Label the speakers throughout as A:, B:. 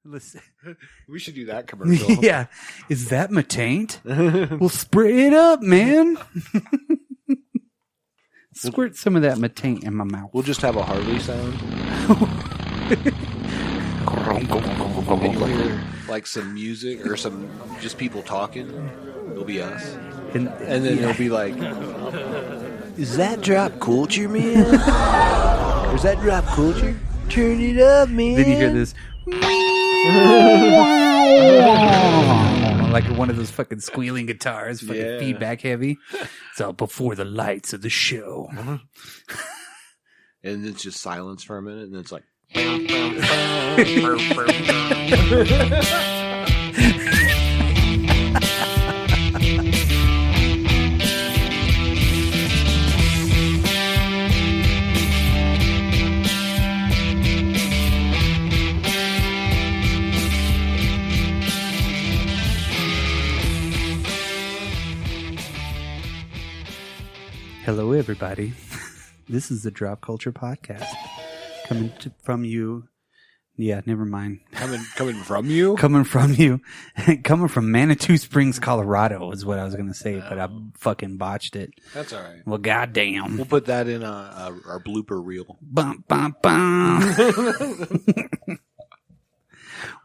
A: Listen.
B: We should do that commercial.
A: Yeah. Is that my taint? Well, spray it up, man. Squirt some of that my taint in my mouth.
B: We'll just have a Harley sound. And you'll hear like some music or some just people talking. It'll be us. And then it'll be like, is that drop culture, man? Or is that drop culture? Turn it up, man.
A: Then you hear this. Like one of those fucking squealing guitars, fucking feedback heavy. So before the lights of the show.
B: And it's just silence for a minute, and it's like.
A: Hello, everybody. This is the Drop Culture Podcast. Coming from you. Yeah, never mind.
B: Coming from you?
A: Coming from you. Coming from Manitou Springs, Colorado is what I was going to say, but I fucking botched it.
B: That's all right.
A: Well, goddamn.
B: We'll put that in our blooper reel.
A: Bum, bum, bum.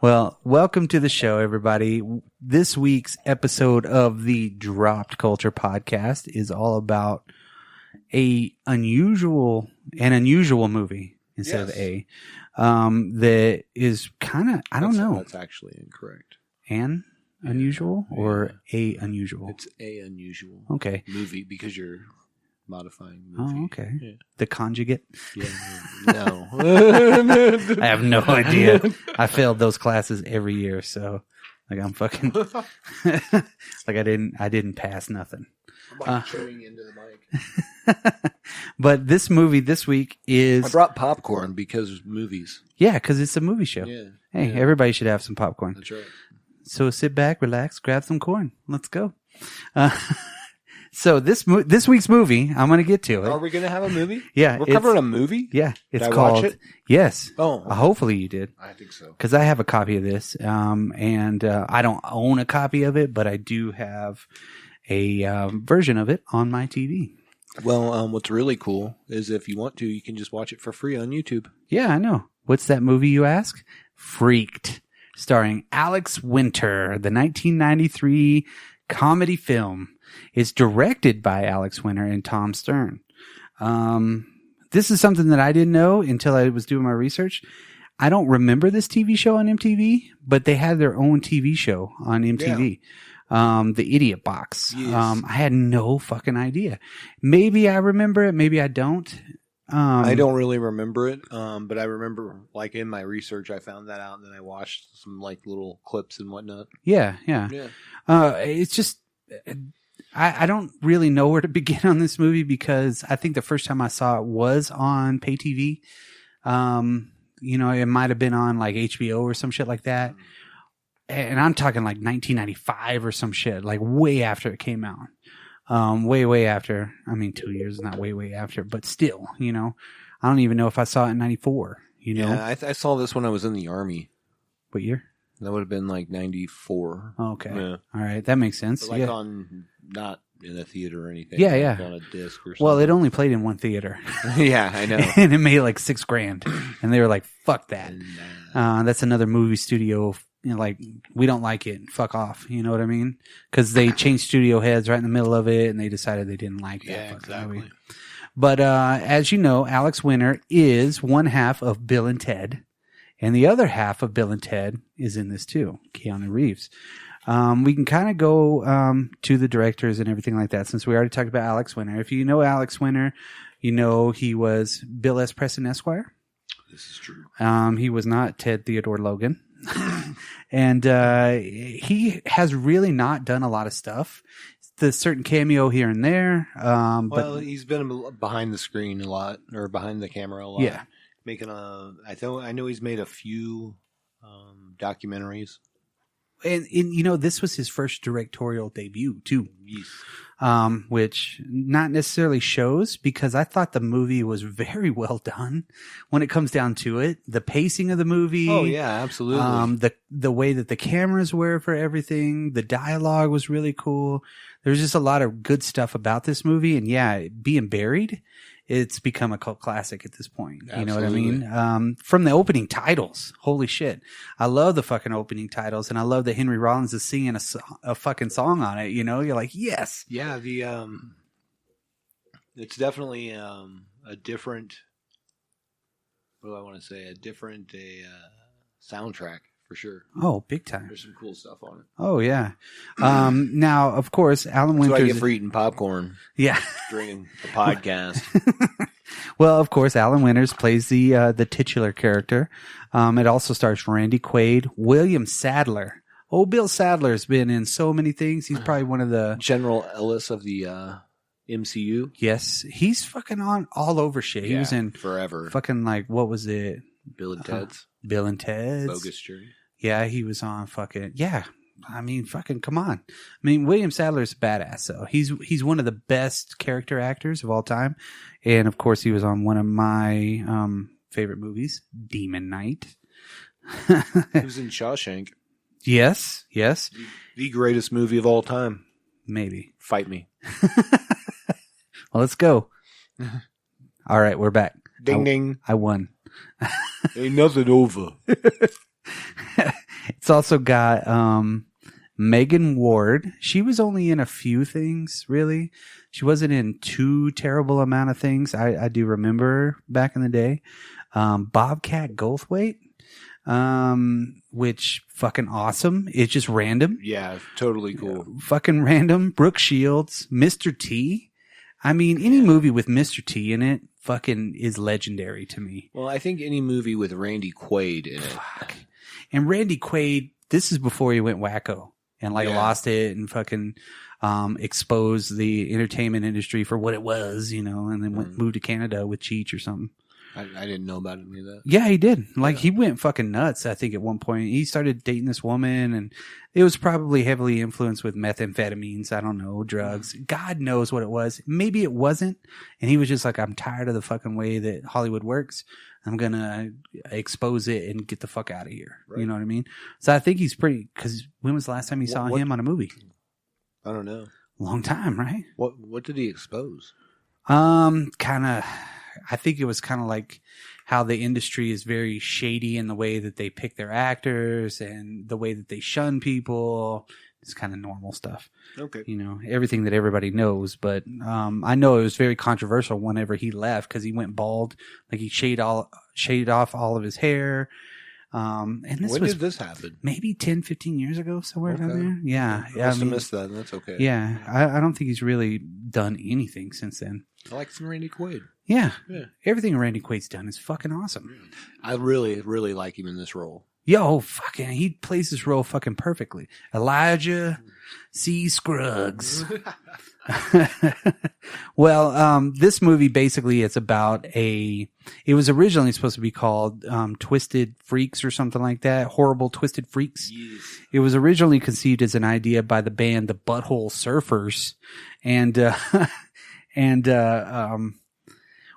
A: Well, welcome to the show, everybody. This week's episode of the Dropped Culture Podcast is all about an unusual movie instead of that is kind of, I don't know.
B: That's actually incorrect.
A: Unusual or a unusual?
B: It's a unusual.
A: Okay.
B: Movie because you're modifying movie.
A: Oh, okay.
B: Yeah.
A: The conjugate?
B: Yeah. No.
A: I have no idea. I failed those classes every year, so like I'm fucking like I didn't pass nothing.
B: I'm like chewing into the mic.
A: But this movie this week is...
B: I brought popcorn because movies.
A: Yeah, because it's a movie show.
B: Yeah.
A: Hey, everybody should have some popcorn.
B: That's right.
A: So sit back, relax, grab some corn. Let's go. So this week's movie, I'm going to get to it.
B: Are we going to have a movie?
A: Yeah.
B: We're covering a movie?
A: Yeah. It's
B: Did I
A: called...
B: watch it?
A: Yes.
B: Oh.
A: Hopefully you did.
B: I think so.
A: Because I have a copy of this. And I don't own a copy of it, but I do have a version of it on my TV.
B: Well, what's really cool is if you want to, you can just watch it for free on YouTube.
A: Yeah, I know. What's that movie, you ask? Freaked, starring Alex Winter, the 1993 comedy film. It's directed by Alex Winter and Tom Stern. This is something that I didn't know until I was doing my research. I don't remember this TV show on MTV, but they had their own TV show on MTV. Yeah. The Idiot Box.
B: Yes.
A: I had no fucking idea. Maybe I remember it. Maybe I don't.
B: I don't really remember it. But I remember like in my research, I found that out and then I watched some like little clips and whatnot.
A: Yeah. It's just, I don't really know where to begin on this movie because I think the first time I saw it was on pay TV. It might have been on like HBO or some shit like that. And I'm talking like 1995 or some shit, like way after it came out. Way after. I mean, 2 years, not way after, but still, I don't even know if I saw it in 94,
B: Yeah, I saw this when I was in the Army.
A: What year?
B: That would have been like 94.
A: Oh, okay.
B: Yeah.
A: All right. That makes sense.
B: But like on, not in a theater or anything.
A: Yeah,
B: like
A: yeah.
B: On a disc or something.
A: Well, it only played in one theater.
B: Yeah, I know.
A: And it made like $6,000. And they were like, fuck that. That's another movie studio. Like, we don't like it. Fuck off. You know what I mean? Because they changed studio heads right in the middle of it, and they decided they didn't like that fucking movie. But as you know, Alex Winter is one half of Bill and Ted, and the other half of Bill and Ted is in this too, Keanu Reeves. We can kind of go to the directors and everything like that, since we already talked about Alex Winter. If you know Alex Winter, you know he was Bill S. Preston Esquire.
B: This is true.
A: He was not Ted Theodore Logan. And he has really not done a lot of stuff. The certain cameo here and there.
B: Well, he's been behind the screen a lot, or behind the camera a lot.
A: Yeah.
B: I know he's made a few documentaries.
A: And this was his first directorial debut too.
B: Yes.
A: Which not necessarily shows, because I thought the movie was very well done when it comes down to it. The pacing of the movie.
B: Oh yeah, absolutely.
A: The way that the cameras were for everything, the dialogue was really cool. There's just a lot of good stuff about this movie, and yeah, being buried, it's become a cult classic at this point.
B: Absolutely.
A: You know what I mean? From the opening titles, holy shit. I love the fucking opening titles, and I love that Henry Rollins is singing a fucking song on it. You're like, yes.
B: Yeah, it's definitely a different, what do I want to say? A different soundtrack for sure.
A: Oh, big time.
B: There's some cool stuff on it.
A: Oh, yeah. Now, of course, Alan
B: That's
A: Winters.
B: what I get for eating popcorn.
A: Yeah.
B: During a podcast.
A: Well, of course, Alan Winters plays the titular character. It also stars Randy Quaid, William Sadler. Oh, Bill Sadler's been in so many things. He's probably one of the
B: General Ellis of the MCU.
A: Yes, he's fucking on all over shit. He was in
B: forever.
A: Fucking what was it?
B: Bill and Ted's.
A: Bill and Ted's.
B: Bogus Journey.
A: Yeah, he was on fucking I mean, fucking come on. I mean, William Sadler's a badass, though. He's one of the best character actors of all time, and of course, he was on one of my favorite movies, Demon Knight.
B: He was in Shawshank.
A: Yes.
B: The greatest movie of all time.
A: Maybe.
B: Fight me.
A: Well, let's go. All right, we're back.
B: Ding ding.
A: I won.
B: Ain't nothing over.
A: It's also got Megan Ward. She was only in a few things, really. She wasn't in too terrible amount of things. I do remember back in the day. Bobcat Goldthwait, which fucking awesome. It's just random.
B: Yeah, totally cool.
A: Fucking random. Brooke Shields, Mr. T. I mean, any movie with Mr. T in it fucking is legendary to me.
B: Well, I think any movie with Randy Quaid in it.
A: Fuck. And Randy Quaid, this is before he went wacko and lost it and fucking exposed the entertainment industry for what it was, and then moved to Canada with Cheech or something.
B: I didn't know about any of that.
A: Yeah, he did. He went fucking nuts, I think, at one point. He started dating this woman, and it was probably heavily influenced with methamphetamines. I don't know, drugs. God knows what it was. Maybe it wasn't. And he was just like, I'm tired of the fucking way that Hollywood works. I'm going to expose it and get the fuck out of here. Right. You know what I mean? So I think he's because when was the last time you saw him on a movie?
B: I don't know.
A: Long time, right?
B: What did he expose?
A: I think it was kind of like how the industry is very shady in the way that they pick their actors and the way that they shun people. It's kind of normal stuff.
B: Okay.
A: Everything that everybody knows. But I know it was very controversial whenever he left because he went bald. He shaved off all of his hair. And
B: when did this happen?
A: Maybe 10, 15 years ago, somewhere down there. Yeah.
B: I must have missed that. That's okay.
A: Yeah. I don't think he's really done anything since then.
B: I like some Randy Quaid.
A: Yeah. Everything Randy Quaid's done is fucking awesome.
B: I really, really like him in this role.
A: Yo, fucking, he plays this role fucking perfectly. Elijah C. Scruggs. Well, this movie basically it's about it was originally supposed to be called Twisted Freaks or something like that. Horrible Twisted Freaks.
B: Yes.
A: It was originally conceived as an idea by the band The Butthole Surfers and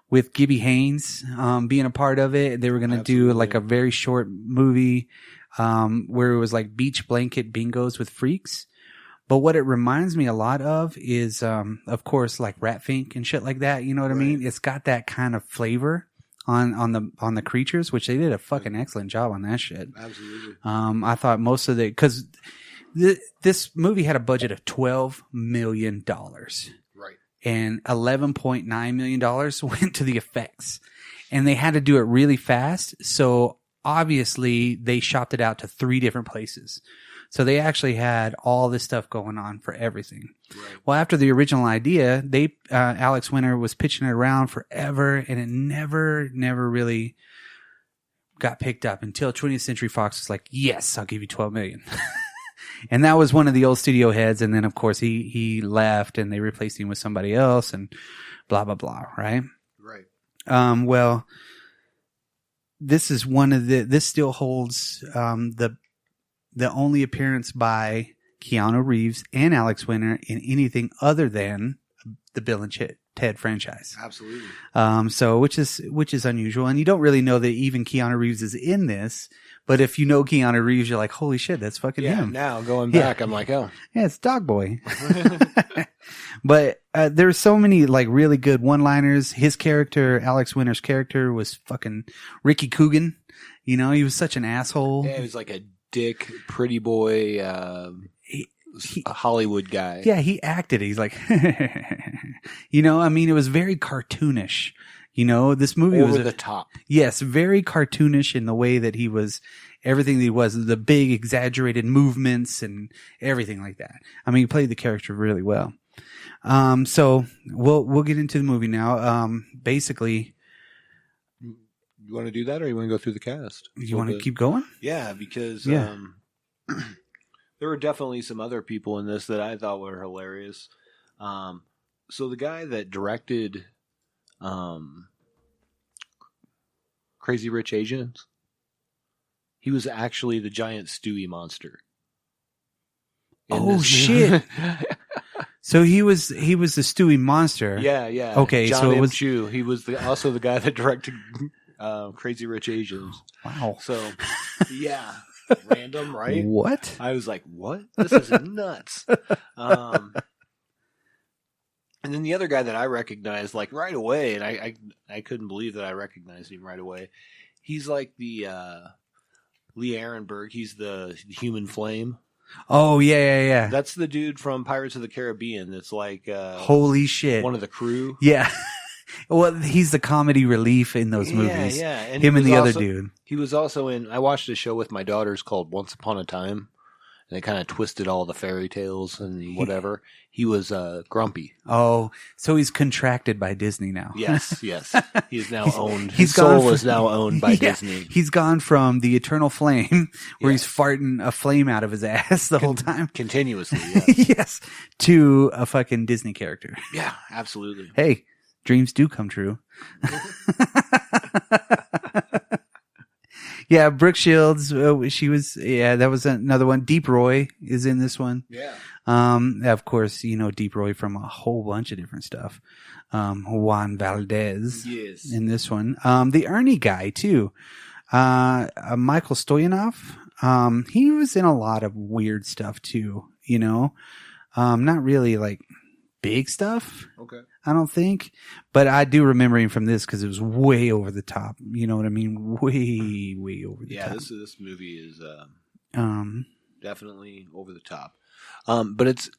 A: with Gibby Haynes being a part of it. They were going to do a very short movie where it was like beach blanket bingos with freaks. But what it reminds me a lot of is, of course, like Rat Fink and shit like that. You know what I mean? It's got that kind of flavor on the creatures, which they did a fucking excellent job on that shit.
B: Absolutely.
A: I thought most of because this movie had a budget of $12 million. And $11.9 million went to the effects. And they had to do it really fast. So obviously they shopped it out to 3 different places. So they actually had all this stuff going on for everything. Right. Well, after the original idea, Alex Winter was pitching it around forever and it never really got picked up until 20th Century Fox was like, yes, I'll give you $12 million. And that was one of the old studio heads. And then, of course, he left and they replaced him with somebody else and blah, blah, blah. Right.
B: Right.
A: Well, this is this still holds, the only appearance by Keanu Reeves and Alex Winter in anything other than the Bill and Ted franchise.
B: Absolutely.
A: So which is unusual, and you don't really know that even Keanu Reeves is in this. But if you know Keanu Reeves, you're like, holy shit, that's fucking him.
B: Now going back, I'm like, oh,
A: yeah, it's Dog Boy. But there's so many like really good one-liners. His character, Alex Winter's character, was fucking Ricky Coogan. You know, he was such an asshole.
B: Yeah, he was like a dick, pretty boy, a Hollywood guy.
A: Yeah, he acted. He's like, you know, I mean, it was very cartoonish. You know, this movie was
B: over the top.
A: Yes, very cartoonish in the way that he was, everything that he was, the big exaggerated movements and everything like that. I mean, he played the character really well. So we'll get into the movie now. Basically,
B: you want to do that, or you want to go through the cast?
A: You want to keep going?
B: Yeah, because there were definitely some other people in this that I thought were hilarious. So the guy that directed Crazy Rich Asians, he was actually the giant Stewie monster.
A: Oh shit! So he was the Stewie monster.
B: Yeah.
A: Okay,
B: John
A: so it
B: M.
A: was
B: Chu. He was also the guy that directed Crazy Rich Asians.
A: Wow.
B: So yeah, random, right?
A: What?
B: I was like, what? This is nuts. And then the other guy that I recognized like right away, and I couldn't believe that I recognized him right away. He's like the Lee Arenberg. He's the human flame.
A: Oh yeah.
B: That's the dude from Pirates of the Caribbean. That's like
A: holy shit,
B: one of the crew.
A: Yeah. Well, he's the comedy relief in those movies.
B: Yeah. And
A: him and the other dude.
B: He was also in. I watched a show with my daughters called Once Upon a Time. And they kind of twisted all the fairy tales and whatever. He was Grumpy.
A: Oh, so he's contracted by Disney now.
B: Yes. He is now owned.
A: His
B: soul is now owned by Disney.
A: He's gone from the eternal flame, where he's farting a flame out of his ass the whole time.
B: Continuously, yes.
A: Yes. To a fucking Disney character.
B: Yeah, absolutely.
A: Hey, dreams do come true. Yeah, Brooke Shields, she was, that was another one. Deep Roy is in this one.
B: Yeah.
A: Of course, you know Deep Roy from a whole bunch of different stuff. Juan Valdez.
B: Yes.
A: In this one. The Ernie guy, too. Michael Stoyanov. He was in a lot of weird stuff, too, you know. Not really like big stuff.
B: Okay.
A: I don't think, but I do remember him from this because it was way over the top. You know what I mean? Way over the top.
B: Yeah, this movie is definitely over the top. But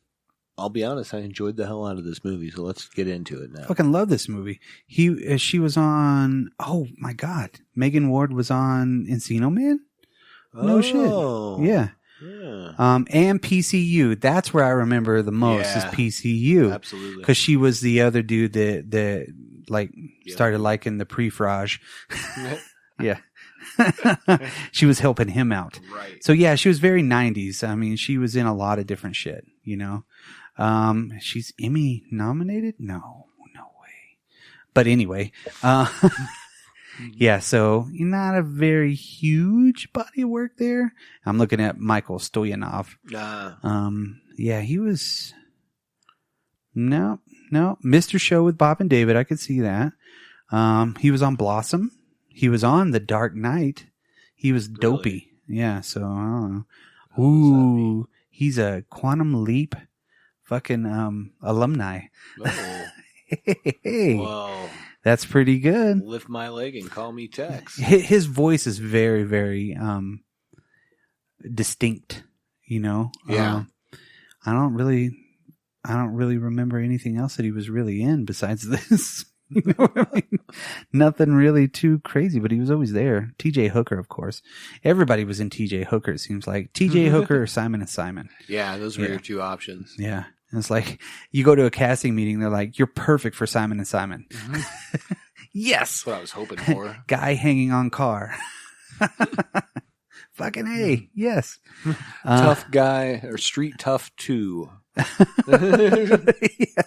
B: I'll be honest, I enjoyed the hell out of this movie. So let's get into it now.
A: I fucking love this movie. She was on. Oh my god, Megan Ward was on Encino Man. No shit. Yeah. And PCU. That's where I remember the most is PCU.
B: Absolutely.
A: Because she was the other dude that like started liking the pre-frage. Yeah. She was helping him out.
B: Right.
A: So yeah, she was very 90s. I mean, she was in a lot of different shit, you know. She's Emmy nominated? No way. But anyway, yeah, so not a very huge body of work there. I'm looking at Michael Stoyanov. Yeah, he was no. Mr. Show with Bob and David, I could see that. He was on Blossom. He was on The Dark Knight. He was dopey. Really? Yeah, so I don't know. Ooh, he's a Quantum Leap fucking alumni.
B: Oh.
A: Hey.
B: Whoa.
A: That's pretty good.
B: Lift my leg and call me Tex.
A: His voice is very, very distinct, you know?
B: Yeah.
A: I don't really remember anything else that he was really in besides this. You know what I mean? Nothing really too crazy, but he was always there. TJ Hooker, of course. Everybody was in TJ Hooker, it seems like. TJ Hooker or Simon & Simon.
B: Yeah, those were your two options.
A: Yeah. And it's like, you go to a casting meeting, they're like, you're perfect for Simon & Simon. Mm-hmm. Yes.
B: That's what I was hoping for.
A: Guy hanging on car. Fucking A. Yes.
B: Tough guy, or Street Tough 2.
A: Yeah.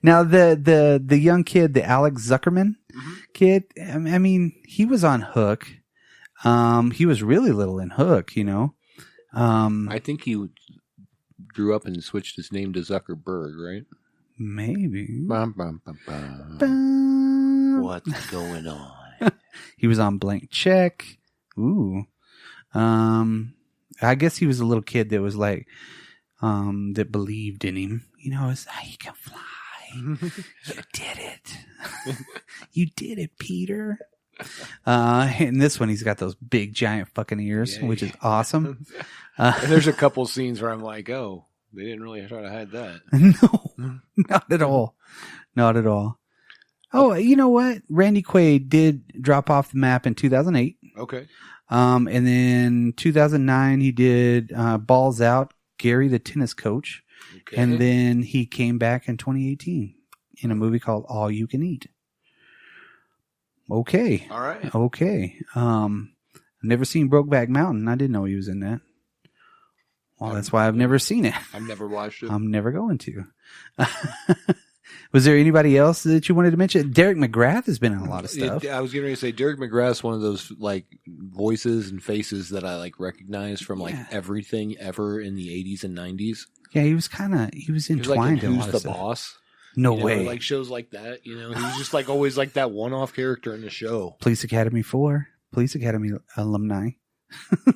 A: Now, the young kid, the Alex Zuckerman kid, I mean, he was on Hook. He was really little in Hook, you know.
B: I think he grew up and switched his name to Zuckerberg, right?
A: Maybe.
B: Bum, bum, bum, bum. What's going on?
A: He was on Blank Check. Ooh. I guess he was a little kid that was like, that believed in him. You know, it's how you can fly. You did it. You did it, Peter. In this one, he's got those big, giant fucking ears, which is awesome.
B: And there's a couple scenes where I'm like, oh, they didn't really try to hide that.
A: No, not at all. Not at all. Oh, you know what? Randy Quaid did drop off the map in 2008.
B: Okay.
A: And then 2009, he did Balls Out, Gary the Tennis Coach. Okay. And then he came back in 2018 in a movie called All You Can Eat. Okay.
B: All right.
A: Okay. Never seen Brokeback Mountain. I didn't know he was in that. Well, that's why I've never seen it.
B: I've never watched it.
A: I'm never going to. Was there anybody else that you wanted to mention? Derek McGrath has been in a lot of stuff.
B: I was getting ready to say Derek McGrath's one of those like voices and faces that I like recognize from like everything ever in the 80s and 90s.
A: Yeah, he was entwined in a lot of
B: Who's the
A: stuff.
B: Boss?
A: No way.
B: Like shows like that, you know, he's just like always like that one-off character in the show.
A: Police Academy 4, Police Academy alumni. I'm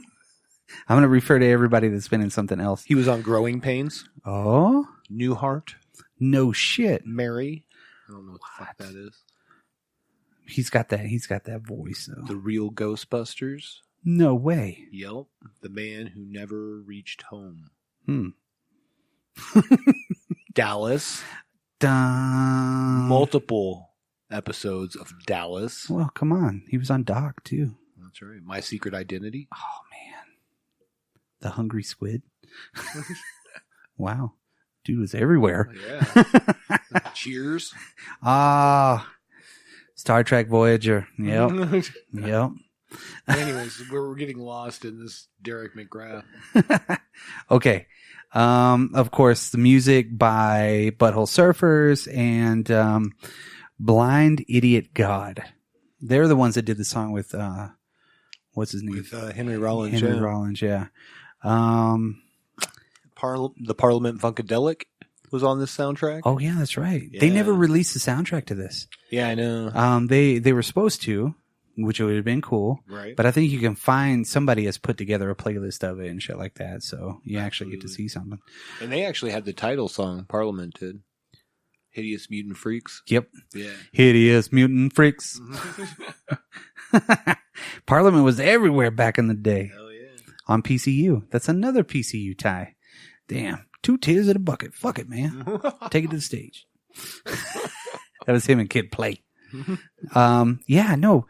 A: going to refer to everybody that's been in something else.
B: He was on Growing Pains.
A: Oh?
B: Newhart.
A: No shit.
B: Mary. I don't know what the fuck that is.
A: He's got that voice though.
B: The Real Ghostbusters.
A: No way.
B: Yep. The Man Who Never Reached Home. Dallas. Multiple episodes of Dallas.
A: Well, come on. He was on Doc too.
B: That's right. My Secret Identity.
A: Oh man. The Hungry Squid. Wow. Dude was everywhere.
B: Yeah. Cheers.
A: Star Trek Voyager. Yep. Yep.
B: Anyways, we're getting lost in this Derek McGrath.
A: Okay. Of course, the music by Butthole Surfers and Blind Idiot God. They're the ones that did the song with what's his name?
B: With Henry Rollins.
A: Henry Rollins, yeah.
B: The Parliament Funkadelic was on this soundtrack.
A: Oh yeah, that's right.
B: Yeah.
A: They never released the soundtrack to this.
B: Yeah, I know.
A: They were supposed to, which would have been cool.
B: Right.
A: But I think you can find somebody has put together a playlist of it and shit like that, so you actually get to see something.
B: And they actually had the title song. Parliament did. Hideous Mutant Freaks.
A: Yep.
B: Yeah.
A: Hideous Mutant Freaks. Parliament was everywhere back in the day.
B: Hell yeah.
A: On PCU. That's another PCU tie. Damn. 2 tears in a bucket. Fuck it, man. Take it to the stage. That was him and Kid Play. Yeah, no.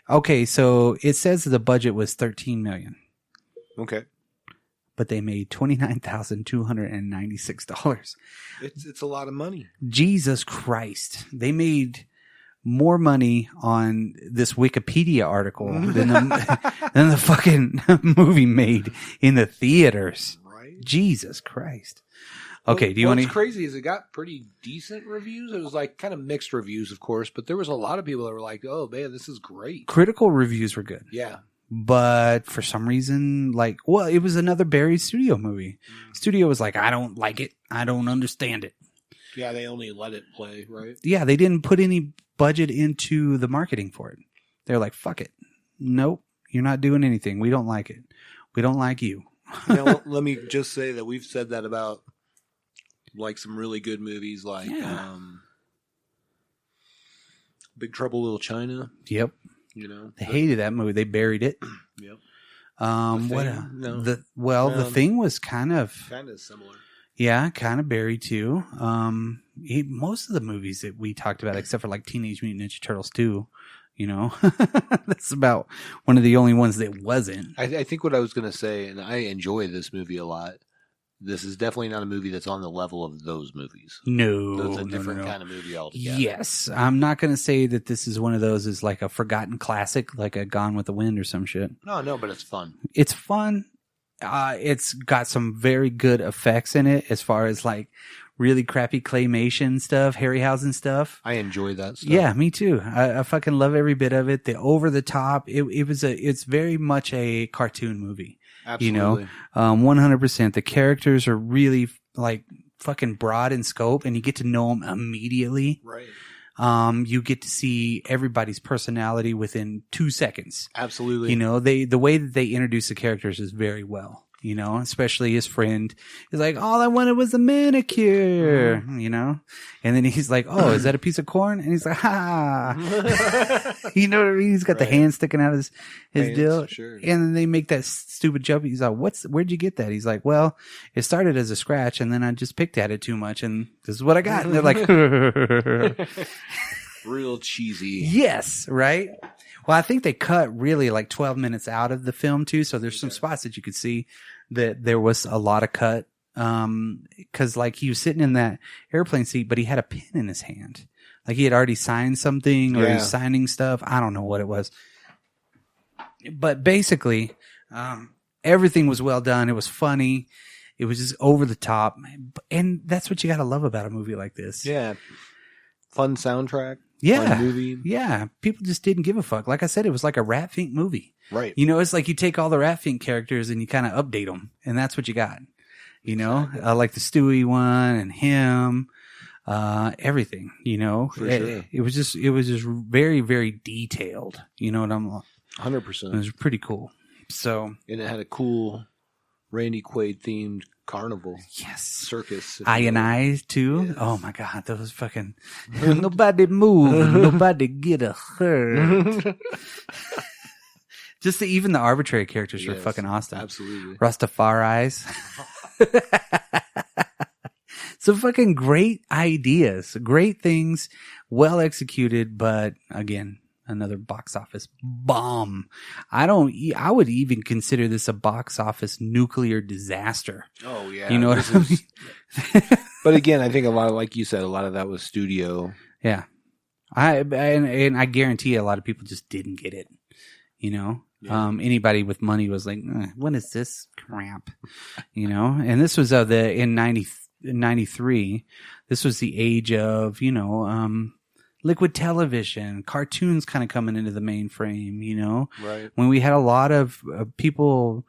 A: Okay, so it says the budget was $13 million.
B: Okay.
A: But they made $29,296.
B: It's a lot of money.
A: Jesus Christ. They made more money on this Wikipedia article than the fucking movie made in the theaters.
B: Right.
A: Jesus Christ. Okay, do you want to...
B: What's crazy is it got pretty decent reviews. It was like kind of mixed reviews, of course, but there was a lot of people that were like, oh, man, this is great.
A: Critical reviews were good.
B: Yeah.
A: But for some reason, it was another Barry Studio movie. Studio was like, I don't like it. I don't understand it.
B: Yeah, they only let it play, right?
A: Yeah, they didn't put any budget into the marketing for it. They're like, fuck it. Nope, you're not doing anything. We don't like it. We don't like you.
B: Let me just say that we've said that about like some really good movies like Big Trouble in Little China.
A: Yep.
B: You know,
A: they hated that movie. They buried it.
B: Yep.
A: The Thing was kind of
B: similar.
A: Yeah, kind of buried too. Most of the movies that we talked about, except for like Teenage Mutant Ninja Turtles 2, you know, that's about one of the only ones that wasn't.
B: I think what I was going to say, and I enjoy this movie a lot. This is definitely not a movie that's on the level of those movies.
A: No.
B: That's a different kind of movie altogether.
A: Yes. I'm not going to say that this is one of those is like a forgotten classic, like a Gone with the Wind or some shit.
B: No, but it's fun.
A: It's fun. It's got some very good effects in it as far as like really crappy claymation stuff, Harryhausen stuff.
B: I enjoy that stuff.
A: Yeah, me too. I fucking love every bit of it. The over the top. It's very much a cartoon movie.
B: Absolutely.
A: 100%. The characters are really like fucking broad in scope, and you get to know them immediately.
B: Right.
A: You get to see everybody's personality within 2 seconds.
B: Absolutely.
A: The way that they introduce the characters is very well, especially his friend is like, all I wanted was a manicure, and then he's like, oh, is that a piece of corn? And he's like, ha, you know what I mean? He's got the hand sticking out of his deal.
B: Sure.
A: And then they make that stupid joke. He's like, where'd you get that? He's like, well, it started as a scratch and then I just picked at it too much and this is what I got. And they're like,
B: real cheesy.
A: Yes. Right. Well, I think they cut really like 12 minutes out of the film too. So there's some spots that you could see that there was a lot of cut. Cause like he was sitting in that airplane seat, but he had a pen in his hand. Like he had already signed something or he was signing stuff. I don't know what it was. But basically, everything was well done. It was funny. It was just over the top. And that's what you got to love about a movie like this.
B: Yeah. Fun soundtrack.
A: Yeah.
B: Fun movie.
A: Yeah. People just didn't give a fuck. Like I said, it was like a Rat Fink movie.
B: Right.
A: It's like you take all the Rat Fink characters and you kind of update them. And that's what you got. Exactly. Like the Stewie one and him. Everything,
B: For sure.
A: It was just very, very detailed. You know what I'm
B: 100%.
A: It was pretty cool. So,
B: and it had a cool Randy Quaid themed carnival.
A: Yes.
B: Circus.
A: I and I too. Yes. Oh my God. Those fucking, nobody move. Nobody get a hurt. Even the arbitrary characters were fucking awesome.
B: Absolutely.
A: Rastafari's. Some fucking great ideas, great things, well executed, but again, another box office bomb. I would even consider this a box office nuclear disaster.
B: Oh yeah.
A: You know what I mean?
B: But again, I think a lot of, like you said, a lot of that was studio.
A: Yeah. And I guarantee a lot of people just didn't get it. Yeah. Anybody with money was like, what is this crap? And this was in 93, this was the age of, liquid television, cartoons kind of coming into the mainframe,
B: Right.
A: When we had a lot of people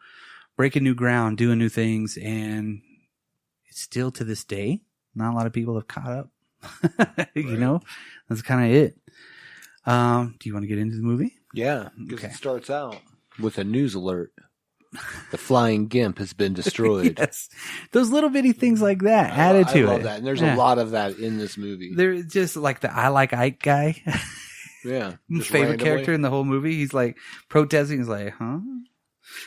A: breaking new ground, doing new things, and still to this day, not a lot of people have caught up. Right. That's kind of it. Do you want to get into the movie?
B: Yeah, because it starts out with a news alert. The flying gimp has been destroyed.
A: Yes. Those little bitty things like that added to it. I love
B: that. And there's a lot of that in this movie.
A: There's just like the I Like Ike guy.
B: Yeah.
A: Favorite character in the whole movie. He's like protesting. He's like, huh?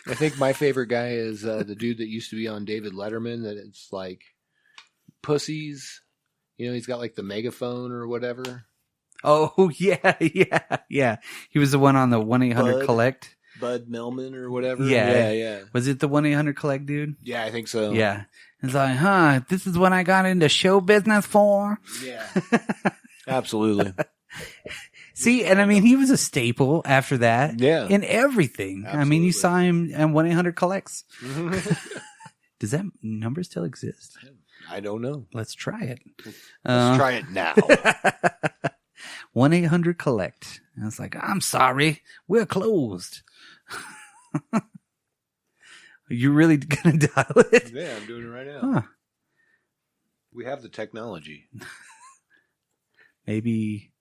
B: I think my favorite guy is the dude that used to be on David Letterman, that it's like pussies. He's got like the megaphone or whatever.
A: Oh, yeah. He was the one on the 1-800-COLLECT.
B: Bud Millman or whatever.
A: Yeah. Was it the 1-800-COLLECT dude?
B: Yeah, I think so.
A: Yeah. It's like, this is what I got into show business for?
B: Yeah. Absolutely.
A: See, and I mean, he was a staple after that.
B: Yeah.
A: In everything. Absolutely. I mean, you saw him on 1-800-COLLECTS. Does that number still exist?
B: I don't know.
A: Let's try it.
B: Let's try it now.
A: 1-800-COLLECT. And it's like, I'm sorry, we're closed. You really gonna dial it?
B: Yeah, I'm doing it right now.
A: Huh.
B: We have the technology.
A: Maybe.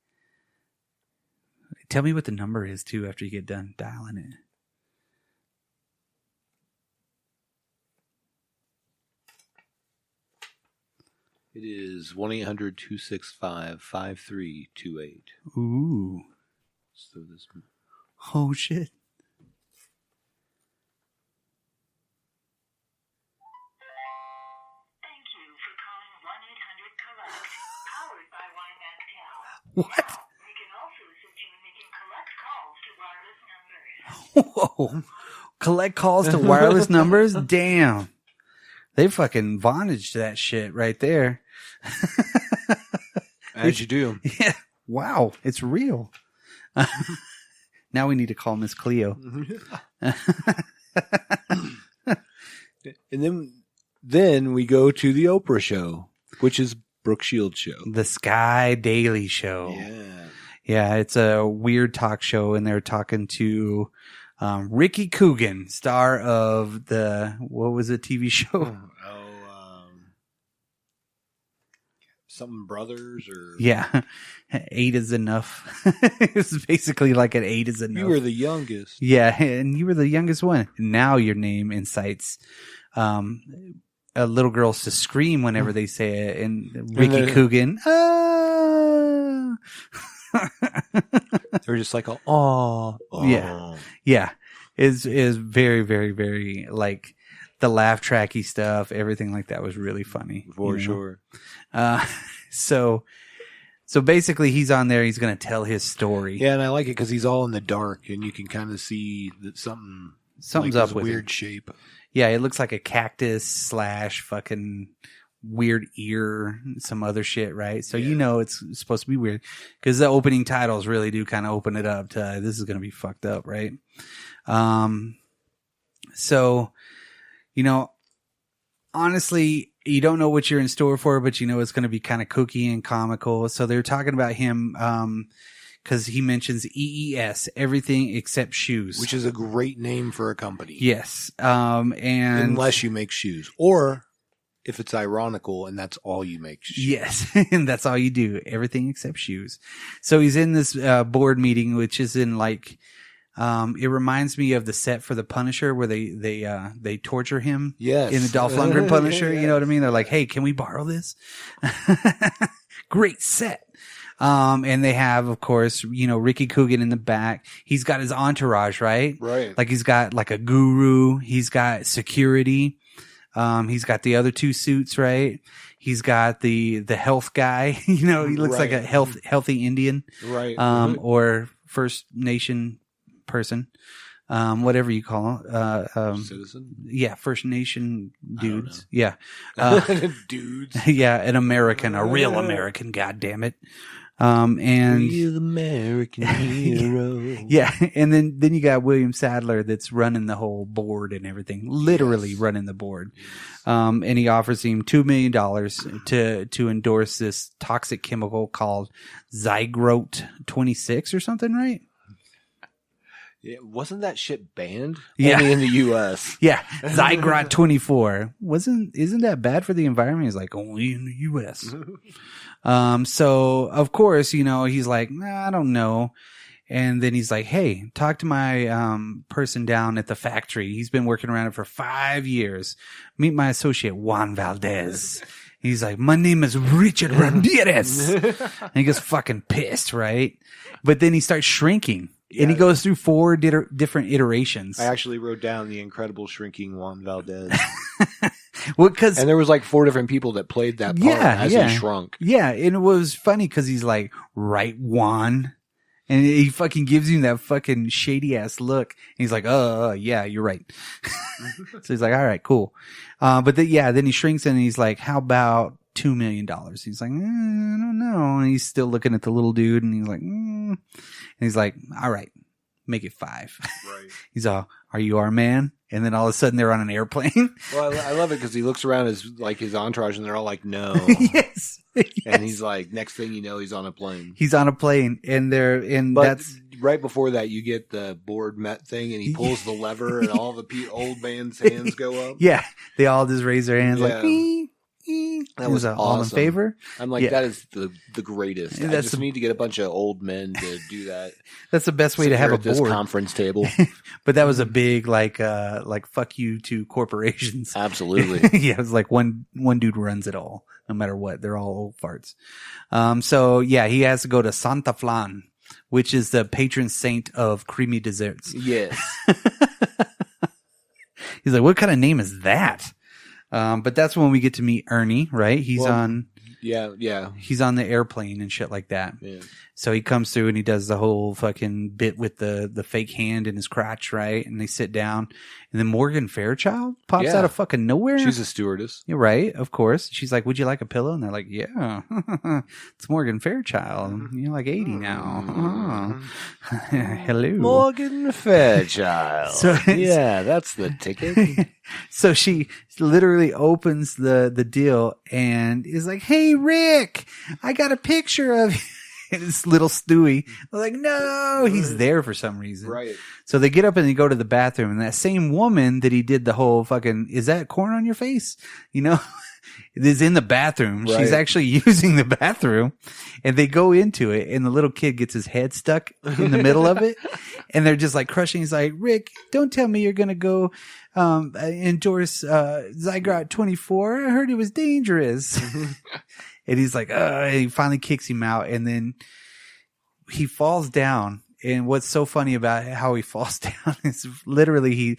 A: Tell me what the number is too after you get done dialing it.
B: It is 1-800-265-5328.
A: Ooh.
B: So this.
A: Oh shit.
C: Thank you for calling 1-800-COLLECT, powered by YMAX.
A: What?
C: We can also assist you in making collect calls to wireless numbers.
A: Whoa. Collect calls to wireless numbers? Damn. They fucking vonnaged that shit right there.
B: As you do.
A: Yeah. Wow. It's real. Now we need to call Miss Cleo.
B: And then we go to the Oprah show, which is Brooke Shields' show.
A: The Sky Daily Show.
B: Yeah.
A: Yeah, it's a weird talk show, and they're talking to Ricky Coogan, star of what was the TV show?
B: Something Brothers or...
A: Yeah. 8 is enough. It's basically like an 8 is enough.
B: You were the youngest.
A: Yeah, and you were the youngest one. Now your name incites little girls to scream whenever they say it. And Ricky Coogan, ah!
B: They're just like, oh.
A: Yeah. Is very, very, very like the laugh tracky stuff. Everything like that was really funny.
B: For sure.
A: So basically he's on there. He's going to tell his story.
B: Yeah. And I like it because he's all in the dark and you can kind of see that something's
A: like
B: up with weird shape.
A: Yeah. It looks like a cactus / fucking weird ear, some other shit, right? So it's supposed to be weird because the opening titles really do kind of open it up to this is going to be fucked up, right? So, honestly, you don't know what you're in store for, but it's going to be kind of kooky and comical. So they're talking about him, cause he mentions EES, everything except shoes,
B: which is a great name for a company.
A: Yes. And
B: unless you make shoes, or if it's ironical and that's all you make. Shoes.
A: Yes. And that's all you do. Everything except shoes. So he's in this board meeting, which is in like, it reminds me of the set for the Punisher where they torture him.
B: Yes.
A: In the Dolph Lundgren Punisher.
B: Yes.
A: You know what I mean? They're like, hey, can we borrow this? Great set. And they have, of course, Ricky Coogan in the back. He's got his entourage, right?
B: Right.
A: Like he's got like a guru. He's got security. He's got the other 2 suits, right? He's got the health guy. He looks like a healthy Indian.
B: Right.
A: Or First Nation person. Whatever you call them.
B: Citizen?
A: Yeah, First Nation dudes. Yeah.
B: Dudes.
A: Yeah, an American, a real American, God damn it. And
B: real American hero.
A: Yeah, and then you got William Sadler that's running the whole board and everything, literally running the board. And he offers him $2 million to endorse this toxic chemical called Zygrote 26 or something, right?
B: Yeah, wasn't that shit banned?
A: Yeah.
B: Only in the U.S.
A: Yeah, Zygrote 24 isn't that bad for the environment? He's like, only in the U.S. So of course, he's like, nah, I don't know. And then he's like, hey, talk to my person down at the factory. He's been working around it for 5 years. Meet my associate, Juan Valdez. He's like, my name is Richard Ramirez. And he gets fucking pissed, right? But then he starts shrinking. Yeah. And he goes through 4 different iterations.
B: I actually wrote down the incredible shrinking Juan Valdez.
A: Well, and
B: there was like 4 different people that played that part as he shrunk.
A: Yeah, and it was funny because he's like, right, Juan. And he fucking gives him that fucking shady ass look. And he's like, yeah, you're right. So he's like, all right, cool. But then he shrinks and he's like, how about $2 million? He's like, I don't know. And he's still looking at the little dude and he's like, And he's like, all right, make it 5. Right. He's all, are you our man? And then all of a sudden they're on an airplane.
B: Well, I love it because he looks around his entourage and they're all like, no.
A: Yes.
B: And he's like, next thing you know, he's on a plane.
A: He's on a plane but that's
B: right before that, you get the board met thing and he pulls the lever and all the old man's hands go up.
A: Yeah. They all just raise their hands like,
B: that was awesome.
A: All in favor.
B: I'm like, that is the greatest. I just need to get a bunch of old men to do that.
A: That's the best way to have a
B: this
A: board
B: conference table.
A: But that was a big like fuck you to corporations.
B: Absolutely.
A: Yeah, it was like one dude runs it all, no matter what. They're all old farts. So yeah, he has to go to Santa Flan, which is the patron saint of creamy desserts.
B: Yes.
A: He's like, what kind of name is that? But that's when we get to meet Ernie, right? He's on the airplane and shit like that.
B: Yeah.
A: So he comes through and he does the whole fucking bit with the fake hand in his crotch, right? And they sit down. And then Morgan Fairchild pops out of fucking nowhere.
B: She's a stewardess.
A: You're right, of course. She's like, would you like a pillow? And they're like, yeah. It's Morgan Fairchild. You're like 80 now. Hello.
B: Morgan Fairchild. Yeah, that's the ticket.
A: So she literally opens the deal and is like, hey, Rick, I got a picture of you. And it's little Stewie. I'm like, no, he's there for some reason.
B: Right.
A: So they get up and they go to the bathroom, and that same woman that he did the whole fucking, is that corn on your face? You know, is in the bathroom.
B: Right.
A: She's actually using the bathroom, and they go into it, and the little kid gets his head stuck in the middle of it, and they're just like crushing. He's like, Rick, don't tell me you're going to go endorse Zygarde 24. I heard it was dangerous. And he's like, and he finally kicks him out, and then he falls down. And what's so funny about how he falls down is literally he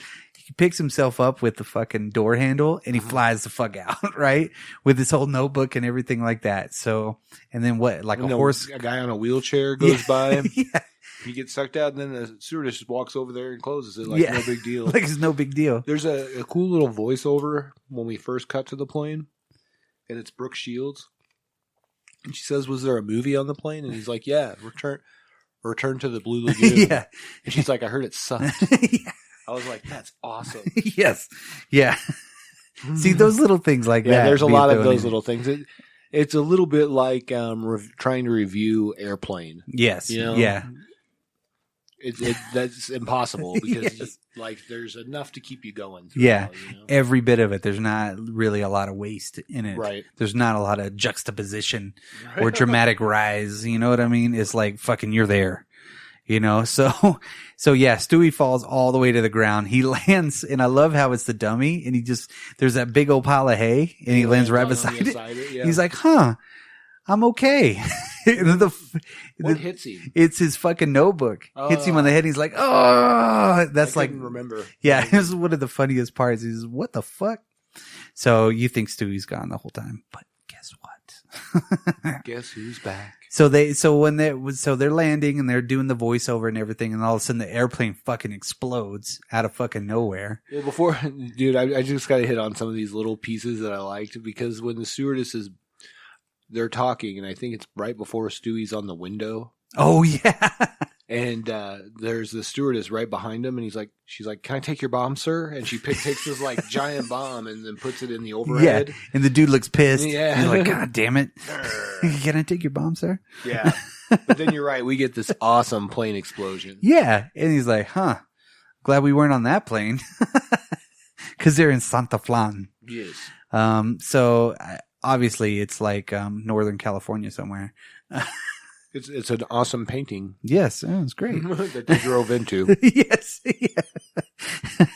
A: picks himself up with the fucking door handle and he flies the fuck out, right? With his whole notebook and everything like that. So, and then what? Like a horse.
B: A guy on a wheelchair goes by.
A: Yeah.
B: He gets sucked out, and then the stewardess just walks over there and closes it like no big deal.
A: Like it's no big deal.
B: There's a cool little voiceover when we first cut to the plane, and it's Brooke Shields. And she says, was there a movie on the plane? And he's like, yeah, Return to the Blue Lagoon.
A: Yeah.
B: And she's like, I heard it sucked.
A: Yeah.
B: I was like, that's awesome.
A: Yes. Yeah. See, those little things like that.
B: Yeah, there's a lot of those little things. It's a little bit like trying to review Airplane.
A: Yes.
B: You know?
A: Yeah.
B: That's impossible because
A: Yes.
B: like there's enough to keep you going.
A: Yeah.
B: You know?
A: Every bit of it. There's not really a lot of waste in it.
B: Right.
A: There's not a lot of juxtaposition or dramatic rise. You know what I mean? It's like fucking you're there. You know? So yeah, Stewie falls all the way to the ground. He lands, and I love how it's the dummy, and there's that big old pile of hay, and he lands right beside it.
B: Yeah.
A: He's like, I'm okay.
B: What hits him?
A: It's his fucking notebook. Hits him on the head. And he's like, oh, that's
B: I
A: like,
B: couldn't remember.
A: Yeah, it was one of the funniest parts. He's what the fuck? So you think Stewie's gone the whole time, but guess what?
B: Guess who's back?
A: So they're landing and they're doing the voiceover and everything, and all of a sudden the airplane fucking explodes out of fucking nowhere.
B: Well, dude, I just got to hit on some of these little pieces that I liked, because when the stewardesses, they're talking, and I think it's right before Stewie's on the window.
A: Oh yeah.
B: And there's the stewardess right behind him, and she's like, "Can I take your bomb, sir?" And she takes this like giant bomb and then puts it in the overhead.
A: Yeah, and the dude looks pissed.
B: Yeah,
A: he's like, "God damn it! Can I take your bomb, sir?"
B: Yeah, but then you're right. We get this awesome plane explosion.
A: Yeah, and he's like, "Huh? Glad we weren't on that plane, because they're in Santa Flan."
B: Yes.
A: So obviously it's like Northern California somewhere.
B: It's an awesome painting.
A: Yes, oh, it's great.
B: That they drove into.
A: Yes. Yeah.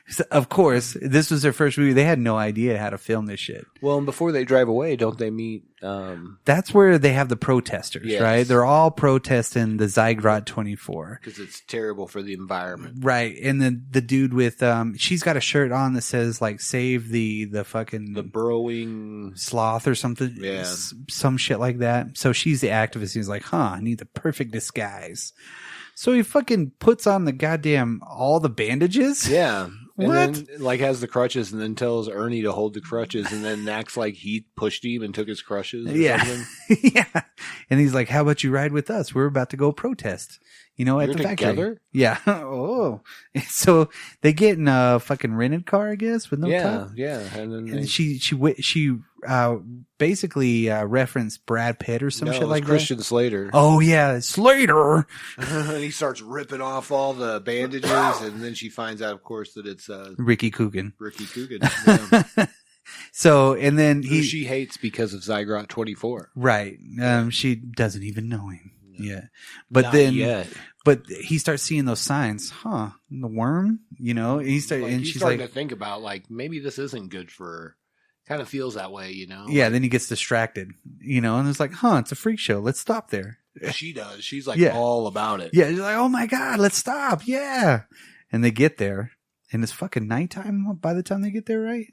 A: So, of course, this was their first movie. They had no idea how to film this shit.
B: Well, and before they drive away, don't they meet?
A: That's where they have the protesters,
B: yes.
A: right? They're all protesting the Zygarde 24
B: because it's terrible for the environment,
A: right? And then the dude with she's got a shirt on that says like "Save the fucking
B: the burrowing
A: sloth" or something,
B: yeah,
A: some shit like that. So she's the activist. He's like, "Huh, I need the perfect disguise." So he fucking puts on the goddamn all the bandages.
B: Yeah. And
A: what?
B: then, like, has the crutches, and then tells Ernie to hold the crutches, and then acts like he pushed him and took his crutches. Or
A: yeah.
B: something.
A: Yeah. And he's like, "How about you ride with us? We're about to go protest, at
B: You're
A: the factory."
B: together?
A: Yeah. Oh. So they get in a fucking rented car, I guess, with no top.
B: Yeah. And then
A: And she basically referenced Brad Pitt or some shit like
B: Christian Slater.
A: that. Oh yeah, Slater.
B: And he starts ripping off all the bandages, and then she finds out, of course, that it's
A: Ricky Coogan.
B: Ricky Coogan. Yeah.
A: So, and then
B: Who she hates because of Zygarde 24.
A: Right. She doesn't even know him.
B: No.
A: Yeah. But
B: Not
A: then,
B: yet.
A: but he starts seeing those signs. Huh? The worm, and he's
B: She's
A: she's
B: starting
A: like,
B: to think about, like, maybe this isn't good for her. Kind of feels that way,
A: Yeah. Then he gets distracted, and it's like, huh? It's a freak show. Let's stop there.
B: She does. She's like
A: Yeah.
B: all about it.
A: Yeah. She's like, oh my God, let's stop. Yeah. And they get there, and it's fucking nighttime by the time they get there, right?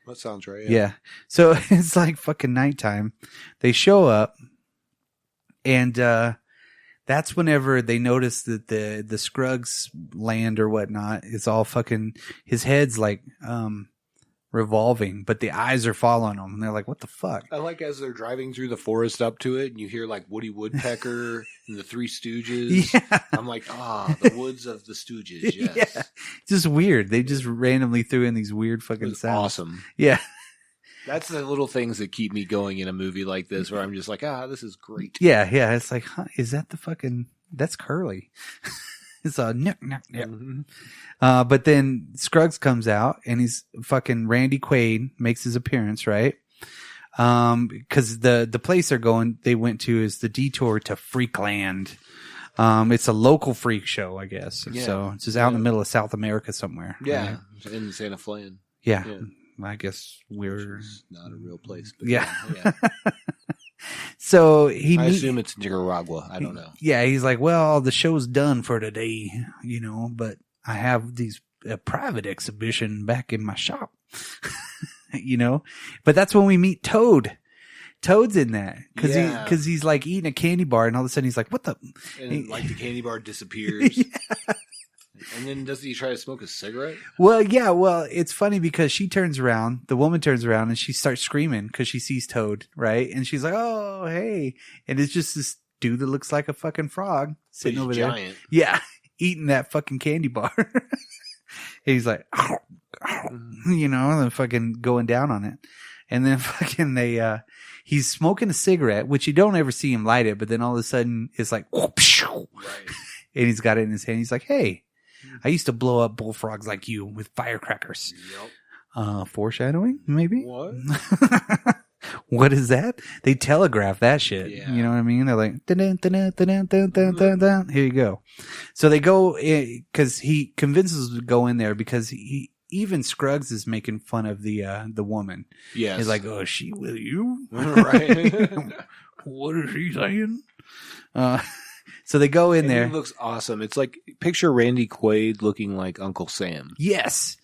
B: That sounds right.
A: Yeah. So it's like fucking nighttime. They show up, and that's whenever they notice that the Scruggs land or whatnot is all fucking, his head's like revolving, but the eyes are following them, and they're like, "What the fuck?"
B: I like as they're driving through the forest up to it, and you hear like Woody Woodpecker and the Three Stooges.
A: Yeah.
B: I'm like, the woods of the Stooges. Yes.
A: Yeah. Just weird. They just randomly threw in these weird fucking
B: It was
A: sounds.
B: awesome.
A: Yeah.
B: That's the little things that keep me going in a movie like this, where I'm just like, this is great.
A: Yeah. It's like, is that the fucking? That's Curly. It's a nyuk.
B: Mm-hmm.
A: But then Scruggs comes out and he's fucking Randy Quaid makes his appearance, right? Because the place they went to is the Detour to Freakland. It's a local freak show, I guess. Yeah. So it's just out in the middle of South America somewhere.
B: Yeah, right? In Santa Flan.
A: Yeah. I guess we're
B: not a real place. But
A: yeah.
B: Yeah.
A: So
B: I assume it's Nicaragua. I don't know.
A: Yeah, he's like, well, the show's done for today, but I have these private exhibition back in my shop, But that's when we meet Toad. Toad's in that because he's like eating a candy bar, and all of a sudden he's like, "What the?"
B: And like the candy bar disappears. Yeah. And then doesn't he try to smoke a cigarette?
A: Well, yeah. Well, it's funny because the woman turns around and she starts screaming because she sees Toad, right? And she's like, "Oh, hey!" And it's just this dude that looks like a fucking frog sitting over there.
B: Giant.
A: Yeah, eating that fucking candy bar. He's like, and fucking going down on it. And then fucking he's smoking a cigarette, which you don't ever see him light it, but then all of a sudden it's like, right. And he's got it in his hand. He's like, hey, I used to blow up bullfrogs like you with firecrackers. Yep. Foreshadowing, maybe?
B: What?
A: What is that? They telegraph that shit. Yeah. You know what I mean? They're like, dun, dun, dun, dun, dun, dun, dun, dun, dun. Here you go. So they go, because he convinces us to go in there because even Scruggs is making fun of the woman.
B: Yes.
A: He's like, oh, she with you?
B: Right.
A: What is she saying? So they go in there.
B: He looks awesome. It's like, picture Randy Quaid looking like Uncle Sam.
A: Yes.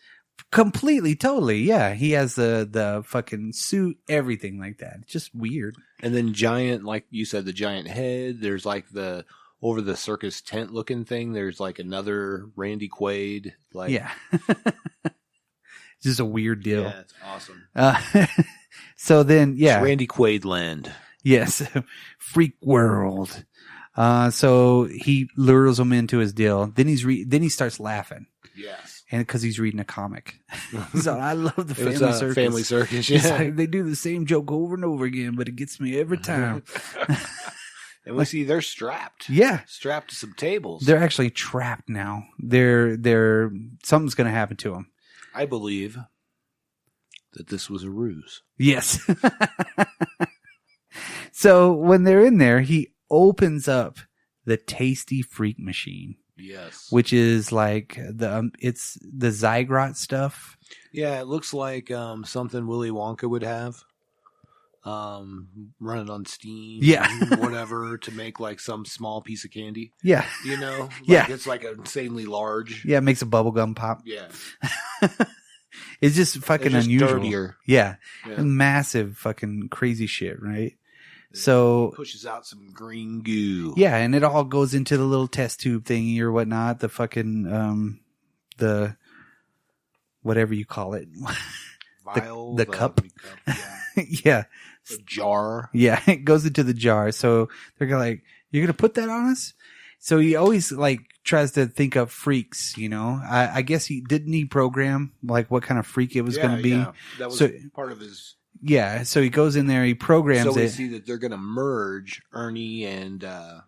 A: Completely, totally. Yeah. He has the fucking suit, everything like that. It's just weird.
B: And then giant, like you said, the giant head. There's like over the circus tent looking thing. There's like another Randy Quaid. Like,
A: yeah. It's just a weird deal.
B: Yeah, it's awesome.
A: So then, yeah.
B: It's Randy Quaid land.
A: Yes. Freak world. So he lures him into his deal. Then he starts laughing.
B: Yes.
A: And because he's reading a comic. So I love the Family Circus.
B: Family Circus, yeah.
A: Like, they do the same joke over and over again, but it gets me every time.
B: And we see they're strapped.
A: Yeah.
B: Strapped to some tables.
A: They're actually trapped now. They're something's going to happen to them.
B: I believe that this was a ruse.
A: Yes. So when they're in there, he opens up the Tasty Freak machine.
B: Yes.
A: Which is like it's the Zygrot stuff.
B: Yeah, it looks like something Willy Wonka would have. Running on steam.
A: Yeah.
B: Whatever to make like some small piece of candy.
A: Yeah.
B: Like
A: yeah.
B: It's like insanely large.
A: Yeah, it makes a bubblegum pop.
B: Yeah.
A: It's just fucking unusual.
B: Dirtier.
A: Yeah. Massive fucking crazy shit, right? So
B: pushes out some green goo.
A: Yeah, and it all goes into the little test tube thingy or whatnot. The fucking the whatever you call it,
B: vial,
A: the cup.
B: Yeah.
A: Yeah,
B: the jar.
A: Yeah, it goes into the jar. So they're like, "You're gonna put that on us?" So he always like tries to think of freaks. I guess he program like what kind of freak it was gonna be.
B: Yeah. That was part of his.
A: Yeah, so he goes in there, he programs it.
B: So we see that they're going to merge Ernie and
A: the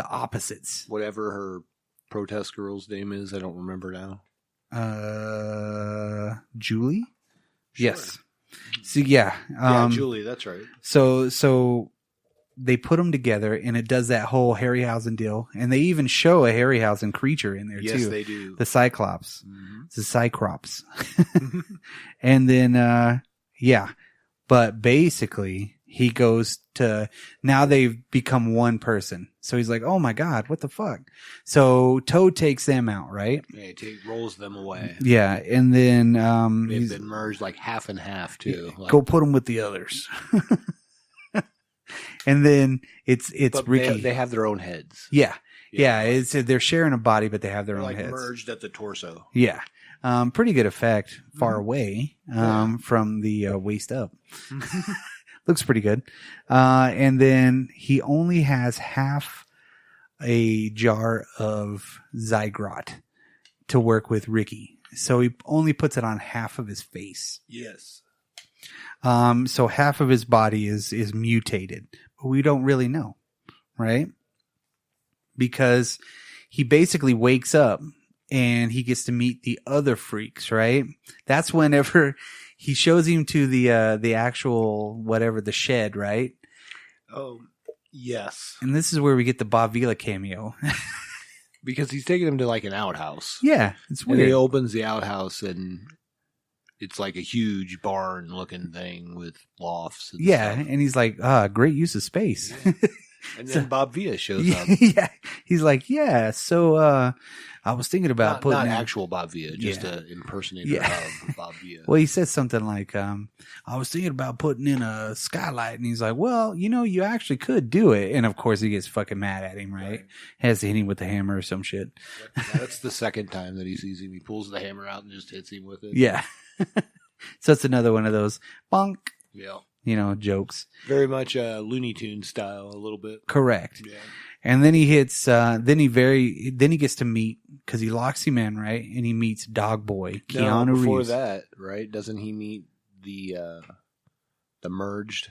A: opposites.
B: Whatever her protest girl's name is, I don't remember now.
A: Julie?
B: Sure.
A: Yes. So yeah,
B: Julie, that's right.
A: So they put them together, and it does that whole Harryhausen deal, and they even show a Harryhausen creature in there too.
B: Yes, they do.
A: The Cyclops. Mm-hmm. It's the Cyclops. And then yeah, but basically he goes to, now they've become one person. So he's like, oh my God, what the fuck? So Toad takes them out, right?
B: Yeah, he rolls them away.
A: Yeah, and then
B: they've been merged like half and half too.
A: Like, go put them with the others. And then it's
B: but
A: Ricky.
B: They have their own heads.
A: Yeah. They're sharing a body, but they have their own
B: like
A: heads.
B: Merged at the torso.
A: Yeah. Pretty good effect far away from the waist up. Looks pretty good. And then he only has half a jar of Zygrot to work with Ricky. So he only puts it on half of his face.
B: Yes.
A: So half of his body is mutated, but we don't really know, right? Because he basically wakes up and he gets to meet the other freaks, right? That's whenever he shows him to the actual whatever, the shed, right?
B: Oh, yes.
A: And this is where we get the Bob Vila cameo.
B: Because he's taking him to like an outhouse.
A: Yeah, it's
B: And
A: weird.
B: he opens the outhouse and it's like a huge barn looking thing with lofts. And
A: Yeah,
B: stuff.
A: and he's like, great use of space.
B: And then Bob Villa shows
A: Yeah,
B: up.
A: yeah. He's like, yeah, so I was thinking about
B: Not
A: putting
B: actual Bob Villa, just
A: Yeah.
B: an impersonator
A: Yeah.
B: of Bob Villa.
A: Well, he says something like, I was thinking about putting in a skylight. And he's like, well, you actually could do it. And of course he gets fucking mad at him, right? Has to hit him with the hammer or some shit.
B: That's the second time that he sees him. He pulls the hammer out and just hits him with it.
A: Yeah. So it's another one of those bonk,
B: Yeah.
A: Jokes.
B: Very much Looney Tunes style, a little bit.
A: Correct.
B: Yeah.
A: And then he hits, then he gets to meet, because he locks him in, right? And he meets Dog Boy, Keanu
B: before
A: Reeves.
B: that, right? Doesn't he meet the merged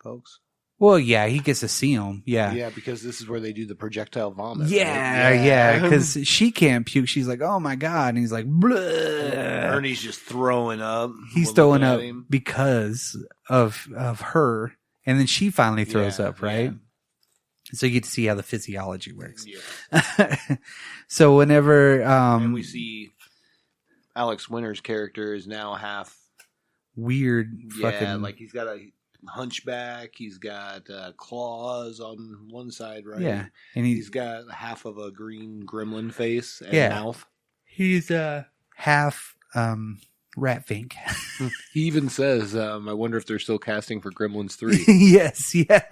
B: folks?
A: Well, yeah, he gets to see him. Yeah.
B: Yeah, because this is where they do the projectile vomit.
A: Yeah,
B: right?
A: yeah, because she can't puke. She's like, oh my God. And he's like, bleh.
B: Ernie's just throwing up.
A: He's
B: We're
A: throwing
B: looking
A: up
B: at him.
A: because of her. And then she finally throws
B: Yeah,
A: up, right? So you get to see how the physiology works.
B: Yeah.
A: So whenever,
B: And we see Alex Winter's character is now half
A: weird fucking,
B: Yeah, like he's got a hunchback. He's got claws on one side, right?
A: yeah. And
B: He's got half of a green gremlin face and
A: Yeah.
B: mouth.
A: he's half, rat fink.
B: He even says, I wonder if they're still casting for Gremlins 3.
A: Yes, yeah,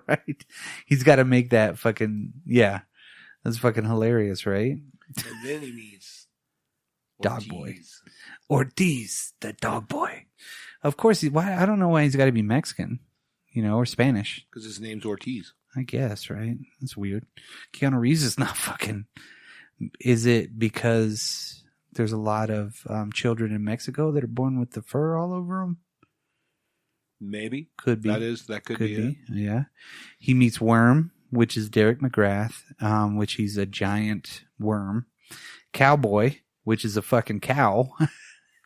A: right. He's got to make that fucking, yeah. That's fucking hilarious, right?
B: And then he meets
A: Dog Boy.
B: Ortiz.
A: Ortiz, the dog boy. Of course, I don't know why he's got to be Mexican, or Spanish.
B: Because his name's Ortiz.
A: I guess, right? That's weird. Keanu Reeves is not fucking. Is it because there's a lot of children in Mexico that are born with the fur all over them?
B: Maybe.
A: Could be.
B: That could be it.
A: Yeah. He meets Worm, which is Derek McGrath, which he's a giant worm. Cowboy, which is a fucking cow.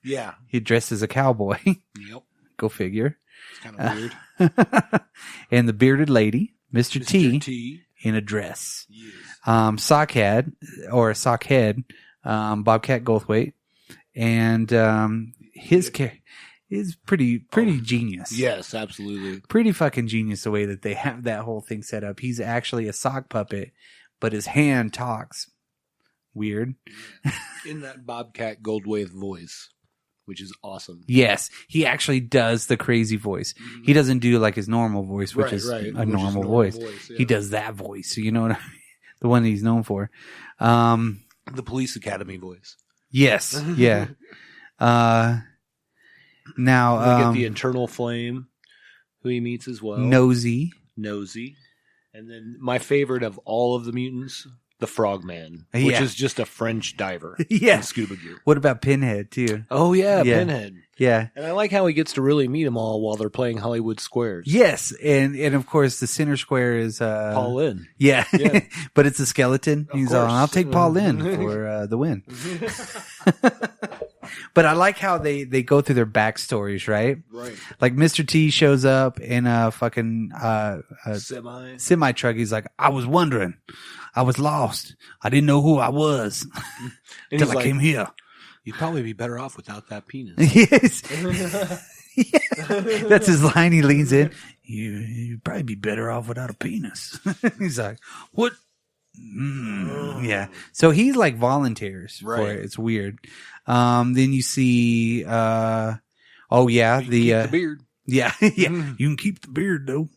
B: Yeah.
A: He dressed as a cowboy.
B: Yep.
A: Go figure.
B: It's kind of weird.
A: And the bearded lady, Mr. T,
B: T.
A: in a dress.
B: Yes.
A: Sockhead, Bobcat Goldthwait, and his is pretty genius.
B: Yes, absolutely.
A: Pretty fucking genius the way that they have that whole thing set up. He's actually a sock puppet, but his hand talks. Weird.
B: In that Bobcat Goldthwait voice, which is awesome.
A: Yes, he actually does the crazy voice. He doesn't do like his normal voice, which
B: Right,
A: is
B: right.
A: a
B: Which is
A: normal
B: normal
A: voice.
B: yeah.
A: He does that voice. You know what I mean? The one that he's known for.
B: The Police Academy voice.
A: Yes. Yeah. Now,
B: We get the Eternal Flame, who he meets as well.
A: Nosy.
B: And then my favorite of all of the mutants, the Frogman, which
A: Yeah.
B: is just a French diver
A: Yeah.
B: in scuba gear.
A: What about Pinhead too?
B: Oh, yeah,
A: Yeah.
B: Pinhead.
A: Yeah.
B: And I like how he gets to really meet them all while they're playing Hollywood Squares.
A: Yes, and of course the center square is
B: Paul Lynn.
A: Yeah,
B: Yeah.
A: But it's a skeleton.
B: Of
A: He's all,
B: course.
A: I'll take Paul Lynn for the win. But I like how they go through their backstories, right?
B: Right.
A: Like Mr. T shows up in a fucking
B: Semi.
A: semi truck. He's like, I was wondering, I was lost. I didn't know who I was
B: And
A: till
B: he's
A: I came here.
B: You'd probably be better off without that penis.
A: Yes. Yeah. That's his line. He leans in. You'd probably be better off without a penis. He's like, what? Yeah. So he like volunteers for
B: Right.
A: it. It's weird. Then you see, the
B: the beard.
A: yeah, yeah. You can keep the beard though.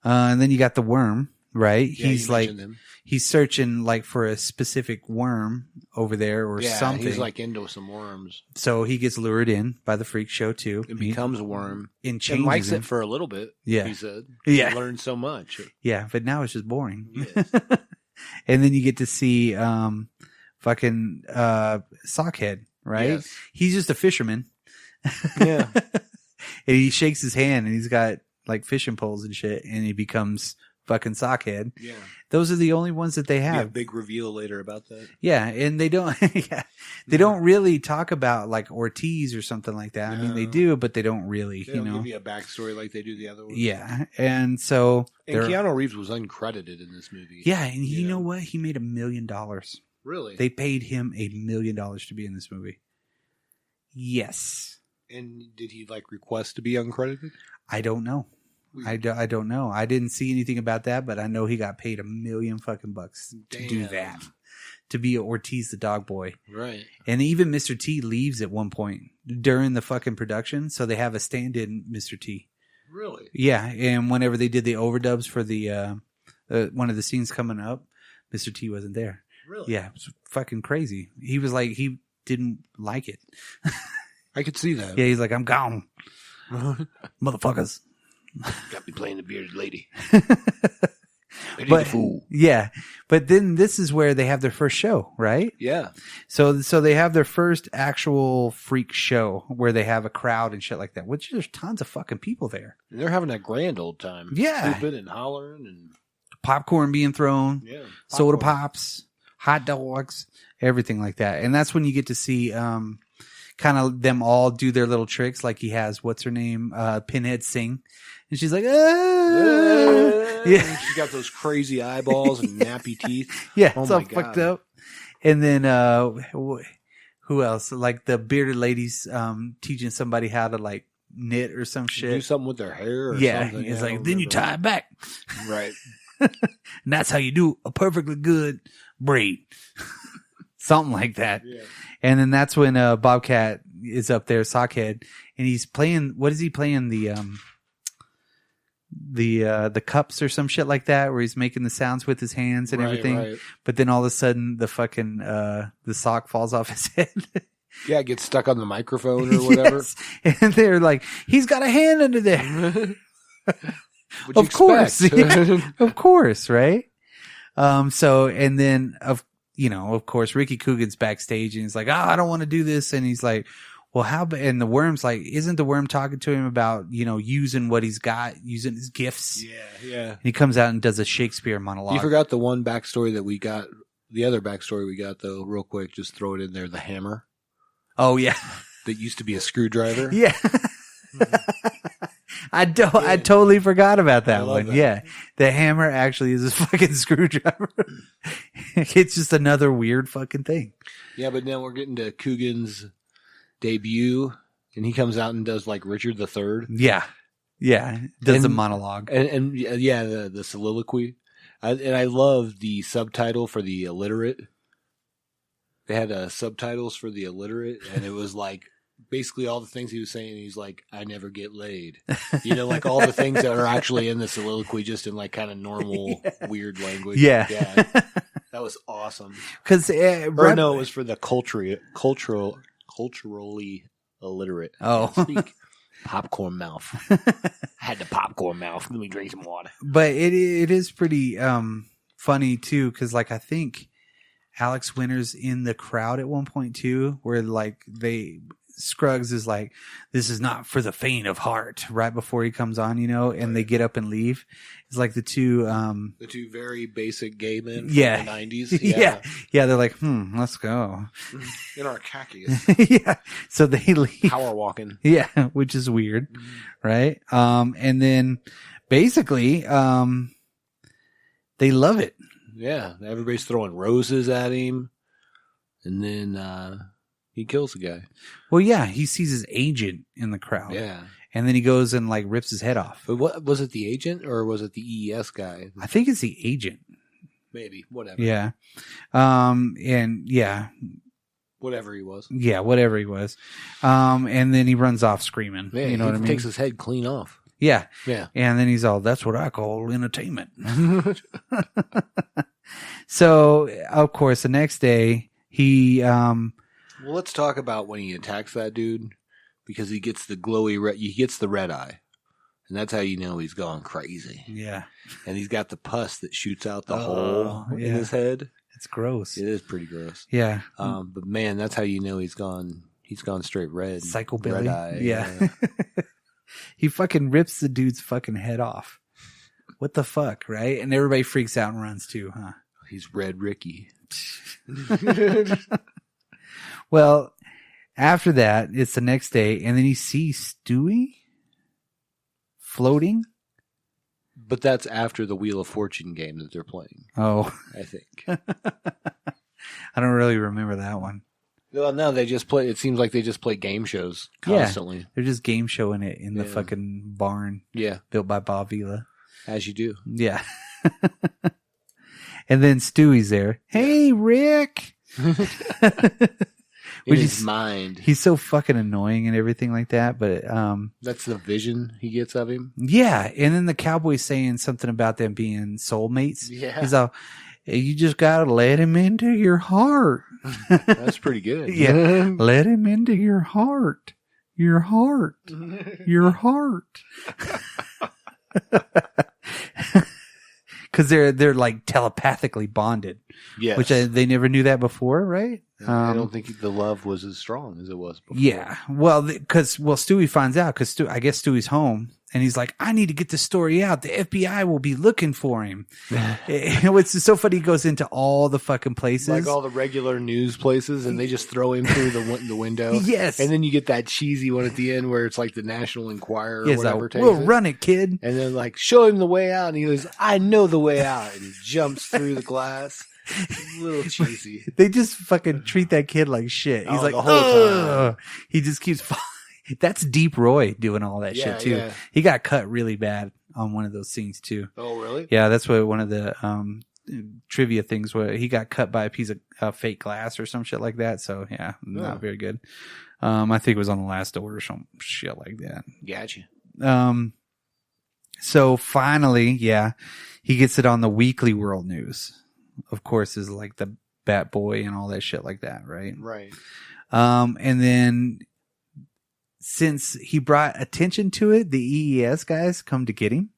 A: And then you got the worm, right?
B: Yeah,
A: he's
B: you
A: like,
B: mentioned him.
A: he's searching like for a specific worm over there or
B: Yeah,
A: something.
B: he's like into some worms.
A: So he gets lured in by the freak show too.
B: It becomes a worm.
A: and
B: And
A: changes
B: likes
A: him.
B: it for a little bit.
A: Yeah.
B: He said.
A: Yeah.
B: He learned so much.
A: Yeah, but now it's just boring.
B: Yes.
A: And then you get to see fucking Sockhead, right?
B: Yes.
A: He's just a fisherman.
B: Yeah.
A: And he shakes his hand and he's got like fishing poles and shit, and he becomes fucking Sockhead.
B: Yeah.
A: Those are the only ones that they
B: Yeah,
A: have.
B: big reveal later about that.
A: Yeah, and they don't they don't really talk about like Ortiz or something like that. I mean, they do, but they don't really,
B: They don't give you a backstory like they do the other ones.
A: Yeah. And so
B: And Keanu Reeves was uncredited in this movie.
A: Yeah, and you know what? He made $1 million.
B: Really?
A: They paid him $1 million to be in this movie. Yes.
B: And did he like request to be uncredited?
A: I don't know. I don't know. I didn't see anything about that, but I know he got paid $1 million fucking bucks to do that. To be Ortiz the dog boy.
B: Right.
A: And even Mr. T leaves at one point during the fucking production, so they have a stand-in Mr. T.
B: Really?
A: Yeah, and whenever they did the overdubs for the one of the scenes coming up, Mr. T wasn't there.
B: Really?
A: Yeah, it was fucking crazy. He was like, he didn't like it.
B: I could see that.
A: Yeah, he's like, I'm gone. Motherfuckers.
B: Got me playing the bearded lady.
A: But,
B: fool.
A: Yeah, but then this is where they have their first show, right?
B: Yeah.
A: So they have their first actual freak show where they have a crowd and shit like that, which there's tons of fucking people there.
B: And they're having a grand old time.
A: Yeah.
B: Stupid and hollering and
A: popcorn being thrown.
B: Yeah.
A: Soda pops, hot dogs, everything like that. And that's when you get to see kind of them all do their little tricks. Like he has, what's her name? Pinhead sing. And she's like,
B: yeah. She's got those crazy eyeballs and nappy teeth.
A: Yeah,
B: oh
A: it's
B: my
A: all
B: God.
A: fucked up. And then who else? Like the bearded ladies teaching somebody how to like knit or some shit.
B: Do something with their hair or something.
A: It's like, then you tie it back.
B: Right.
A: And that's how you do a perfectly good braid. Something like that. Yeah. And then that's when Bobcat is up there, Sockhead, and he's playing, what is he playing? The cups or some shit like that, where he's making the sounds with his hands and everything. Right. But then all of a sudden the fucking the sock falls off his head.
B: Yeah, it gets stuck on the microphone or whatever.
A: Yes. And they're like, he's got a hand under there.
B: Of course.
A: Yeah, of course, right? So, and then of course, Ricky Coogan's backstage and he's like, I don't want to do this. And he's like, well, and the worm's like, isn't the worm talking to him about, using what he's got, using his gifts?
B: Yeah, yeah.
A: And he comes out and does a Shakespeare monologue.
B: You forgot the one backstory that we got, the other backstory we got, though, real quick, just throw it in there, the hammer.
A: Oh, yeah.
B: That used to be a screwdriver.
A: Yeah. I totally forgot about that one. That. Yeah. The hammer actually is a fucking screwdriver. It's just another weird fucking thing.
B: Yeah, but now we're getting to Coogan's debut, and he comes out and does like Richard III.
A: Yeah. Yeah. Does a monologue.
B: And yeah, the soliloquy. And I love the subtitle for the illiterate. They had subtitles for the illiterate, and it was like, basically all the things he was saying, he's like, I never get laid. Like all the things that are actually in the soliloquy, just in like kind of normal, weird language.
A: Yeah.
B: Yeah. That was awesome.
A: Because
B: it was for the culturally illiterate.
A: Oh.
B: Speak. Popcorn mouth. I had the popcorn mouth. Let me drink some water.
A: But it is pretty funny too, because like I think Alex Winter's in the crowd at one point too, where like Scruggs is like, this is not for the faint of heart, right before he comes on, and they get up and leave. It's like the two
B: very basic gay men from
A: the
B: 90s.
A: Yeah. Yeah, they're like, let's go.
B: In our khakis.
A: Yeah. So they leave.
B: Power walking.
A: Yeah, which is weird. Right? And then basically, they love it.
B: Yeah. Everybody's throwing roses at him. And then he kills the guy.
A: Well, yeah, he sees his agent in the crowd.
B: Yeah.
A: And then he goes and like rips his head off.
B: But what was it, the agent or was it the EES guy?
A: I think it's the agent.
B: Maybe. Whatever.
A: Yeah. And yeah.
B: Whatever he was.
A: Yeah, whatever he was. And then he runs off screaming.
B: Yeah,
A: you know what I mean?
B: Takes his head clean off.
A: Yeah.
B: Yeah.
A: And then he's all, that's what I call entertainment. So, of course, the next day he
B: well, let's talk about when he attacks that dude, because he gets the he gets the red eye, and that's how you know he's gone crazy.
A: Yeah,
B: and he's got the pus that shoots out the hole in his head.
A: It's gross.
B: It is pretty gross.
A: Yeah,
B: but man, that's how you know he's gone He's gone straight red.
A: Psychobilly.
B: Red eye.
A: Yeah. He fucking rips the dude's fucking head off. What the fuck, right? And everybody freaks out and runs too, huh?
B: He's Red Ricky.
A: Well, after that, it's the next day, and then you see Stewie floating.
B: But that's after the Wheel of Fortune game that they're playing.
A: Oh.
B: I think.
A: I don't really remember that one.
B: Well, no, they just play. It seems like they just play game shows constantly.
A: Yeah, they're just game showing it in the fucking barn.
B: Yeah.
A: Built by Bob Vila.
B: As you do.
A: Yeah. And then Stewie's there. Hey, Rick.
B: In his mind.
A: He's so fucking annoying and everything like that. But
B: that's the vision he gets of him.
A: Yeah. And then the cowboy's saying something about them being soulmates.
B: Yeah.
A: He's all, you just got to let him into your heart.
B: That's pretty good.
A: Yeah. Let him into your heart. Your heart. Your heart. Because they're like telepathically bonded.
B: Yes.
A: Which they never knew that before, right?
B: I don't think the love was as strong as it was before.
A: Yeah. Well, Stewie finds out because I guess Stewie's home. And he's like, I need to get this story out. The FBI will be looking for him. It's so funny. He goes into all the fucking places.
B: Like all the regular news places, and they just throw him through the window.
A: Yes.
B: And then you get that cheesy one at the end where it's like the National Enquirer or whatever.
A: We'll run it, kid.
B: And then like, show him the way out. And he goes, I know the way out. And he jumps through the glass. It's a little cheesy.
A: They just fucking treat that kid like shit. He's like,
B: the whole time.
A: He just keeps falling. That's Deep Roy doing all that shit too. Yeah. He got cut really bad on one of those scenes too.
B: Oh, really?
A: Yeah, that's what one of the trivia things where he got cut by a piece of fake glass or some shit like that. So yeah, not very good. I think it was on The Last Order or some shit like that.
B: Gotcha.
A: So finally, he gets it on the Weekly World News. Of course, is like the Bat Boy and all that shit like that, right?
B: Right.
A: And then, since he brought attention to it, the EES guys come to get him.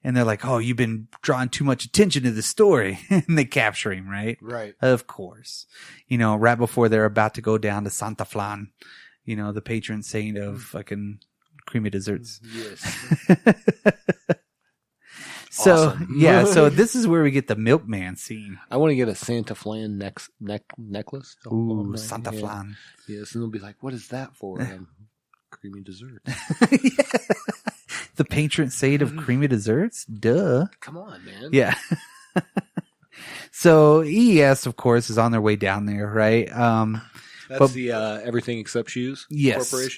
A: And they're like, oh, you've been drawing too much attention to the story. And they capture him, right?
B: Right.
A: Of course. Right before they're about to go down to Santa Flan, the patron saint of fucking creamy desserts.
B: Yes.
A: So,
B: awesome.
A: So this is where we get the milkman scene.
B: I want to get a Santa Flan necklace.
A: Ooh, Santa Flan.
B: Yes, and they'll be like, what is that for? Creamy dessert.
A: The patron saint of creamy desserts? Duh.
B: Come on, man.
A: Yeah. So EES, of course, is on their way down there, right?
B: That's the Everything Except Shoes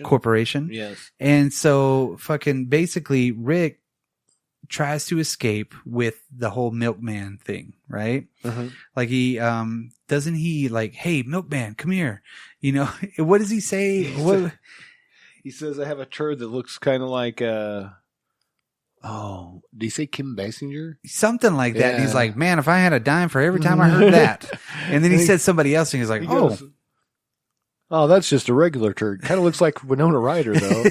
A: corporation.
B: Yes.
A: And so fucking basically Rick tries to escape with the whole milkman thing, right?
B: Uh-huh.
A: Like he doesn't he like, hey, milkman, come here. What does he say?
B: He says, I have a turd that looks kind of like did he say Kim Basinger?
A: Something like that. Yeah. He's like, man, if I had a dime for every time I heard that. And then he said somebody else and he's like,
B: oh, that's just a regular turd. Kind of looks like Winona Ryder, though.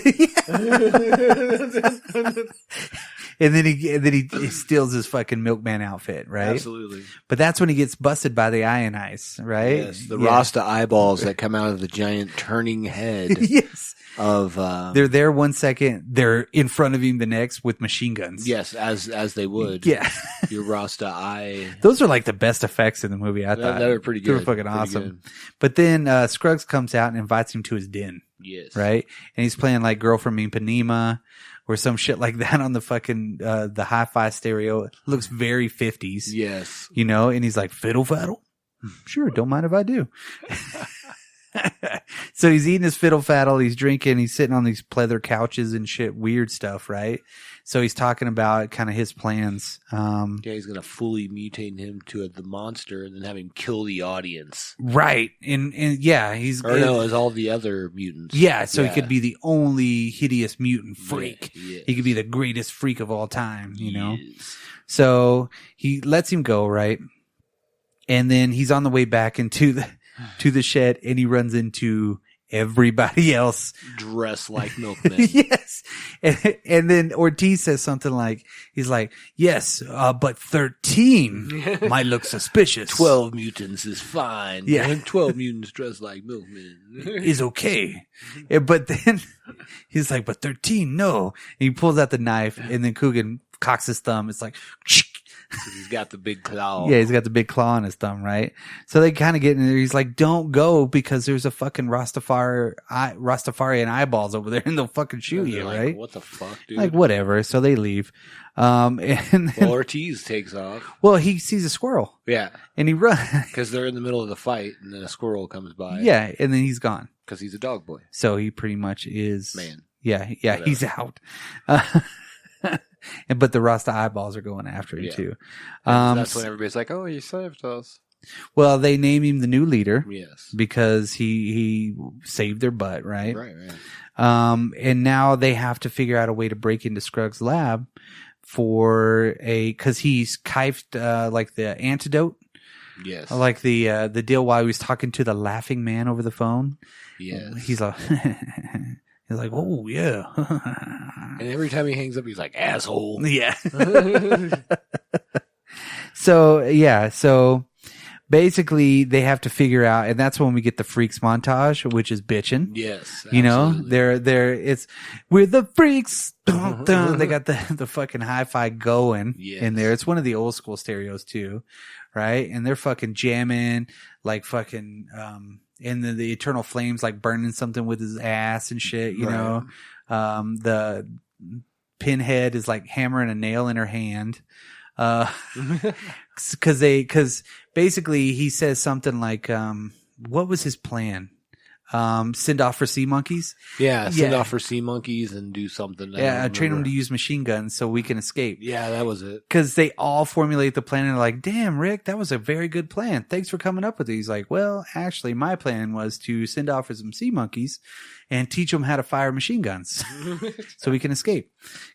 A: And then he steals his fucking milkman outfit, right?
B: Absolutely.
A: But that's when he gets busted by the Ionize, right?
B: Yes, the Rasta eyeballs that come out of the giant turning head.
A: Yes.
B: Of
A: they're there 1 second, they're in front of him the next with machine guns.
B: Yes, as they would.
A: Yeah.
B: Your Rasta eye.
A: Those are like the best effects in the movie, I thought.
B: They were pretty good.
A: They were fucking awesome. Good. But then Scruggs comes out and invites him to his den.
B: Yes.
A: Right? And he's playing like Girl from Ipanema or some shit like that on the fucking the hi-fi stereo. It looks very 50s.
B: Yes.
A: And he's like, fiddle faddle? Sure, don't mind if I do. So he's eating his fiddle faddle, he's drinking, he's sitting on these pleather couches and shit, weird stuff, right? So he's talking about kind of his plans.
B: He's going to fully mutate him to the monster and then have him kill the audience.
A: Right. And he's...
B: as all the other mutants.
A: Yeah, so he could be the only hideous mutant freak.
B: Yes.
A: He could be the greatest freak of all time,
B: Yes.
A: So he lets him go, right? And then he's on the way back into the shed and he runs into everybody else
B: dress like milkmen.
A: yes. And then Ortiz says something like, he's like, yes, but 13 might look suspicious.
B: 12 mutants is fine.
A: Yeah.
B: 12 mutants dressed like milkmen.
A: Is okay. But then he's like, but 13, no. And he pulls out the knife and then Coogan cocks his thumb. It's like,
B: he's got the big claw.
A: yeah, he's got the big claw on his thumb, right? So they kind of get in there. He's like, don't go because there's a fucking Rastafarian eyeballs over there and they'll fucking shoot you,
B: like,
A: right?
B: What the fuck, dude?
A: Like, whatever. So they leave. And then,
B: well, Ortiz takes off.
A: well, he sees a squirrel.
B: Yeah.
A: And he runs.
B: Because they're in the middle of the fight and then a squirrel comes by.
A: Yeah. And then he's gone.
B: Because he's a dog boy.
A: So he pretty much is.
B: Man.
A: Yeah.
B: Whatever.
A: He's out. But the Rasta eyeballs are going after him too.
B: That's when everybody's like, "Oh, he saved us."
A: Well, they name him the new leader.
B: Yes,
A: because he saved their butt, right?
B: Right.
A: And now they have to figure out a way to break into Scruggs' lab because he's kifed like the antidote.
B: Yes,
A: like the deal while he was talking to the laughing man over the phone.
B: Yes,
A: he's like. He's like, oh, yeah.
B: And every time he hangs up, he's like, asshole.
A: Yeah. So basically they have to figure out, and that's when we get the freaks montage, which is bitching.
B: Yes. Absolutely.
A: You know, we're the freaks. Dun, dun. They got the fucking hi-fi going in there. It's one of the old school stereos too, right? And they're fucking jamming like fucking, and then the eternal flames like burning something with his ass and shit, you know. The Pinhead is like hammering a nail in her hand. Cause basically he says something like, what was his plan? Send off for sea monkeys.
B: Yeah. Send off for sea monkeys and do something.
A: Train them to use machine guns so we can escape.
B: Yeah, that was it.
A: Cause they all formulate the plan and are like, damn, Rick, that was a very good plan. Thanks for coming up with it. He's like, well, actually my plan was to send off for some sea monkeys and teach them how to fire machine guns so we can escape,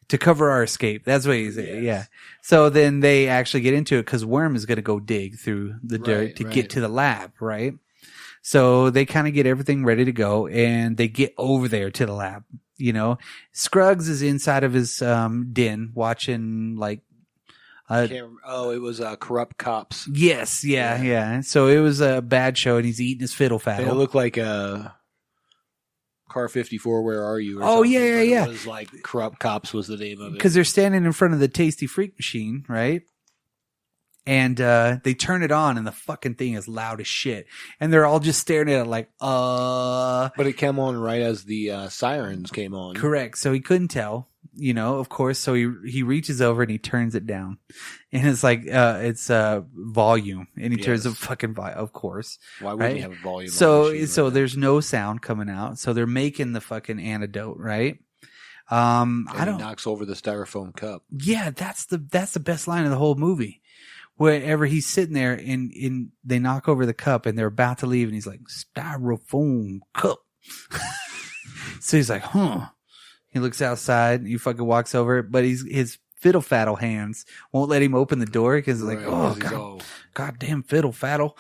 A: to cover our escape. That's what he's saying. Yeah. So then they actually get into it because Worm is going to go dig through the dirt to get to the lab. Right. So they kind of get everything ready to go and they get over there to the lab. You know, Scruggs is inside of his den watching like
B: it was Corrupt Cops.
A: Yes, yeah. So it was a bad show and he's eating his fiddle faddle.
B: It looked like Car 54, Where Are You?
A: Or yeah.
B: It was like Corrupt Cops was the name of it.
A: Because they're standing in front of the Tasty Freak machine, right? And they turn it on and the fucking thing is loud as shit. And they're all just staring at it like, But
B: it came on right as the sirens came on.
A: Correct. So he couldn't tell, you know, of course. So he reaches over and he turns it down. And it's like, it's volume. And he turns the fucking volume, of course.
B: Why wouldn't you have a volume?
A: So there's no sound coming out. So they're making the fucking antidote, right?
B: He knocks over the styrofoam cup.
A: Yeah, that's the best line of the whole movie. Wherever he's sitting there and they knock over the cup and they're about to leave and he's like, styrofoam cup. So he's like, huh. He looks outside and he fucking walks over, but his fiddle faddle hands won't let him open the door because he's like, goddamn fiddle faddle.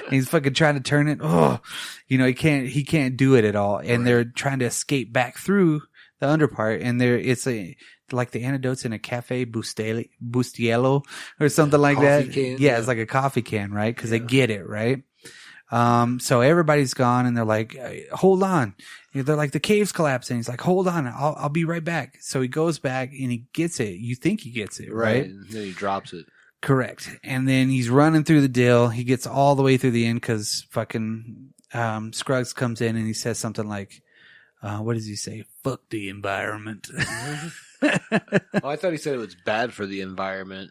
A: He's fucking trying to turn it. Oh, you know, he can't do it at all. And they're trying to escape back through the under part and it's like the antidotes in a Cafe Bustiello or something like that.
B: Can,
A: yeah, it's like a coffee can, right? Because they get it, right? So everybody's gone and they're like, hold on. They're like, the cave's collapsing. He's like, hold on. I'll be right back. So he goes back and he gets it. You think he gets it, right?
B: And then he drops it.
A: Correct. And then he's running through the deal. He gets all the way through the end because fucking Scruggs comes in and he says something like, what does he say? Fuck the environment.
B: I thought he said it was bad for the environment.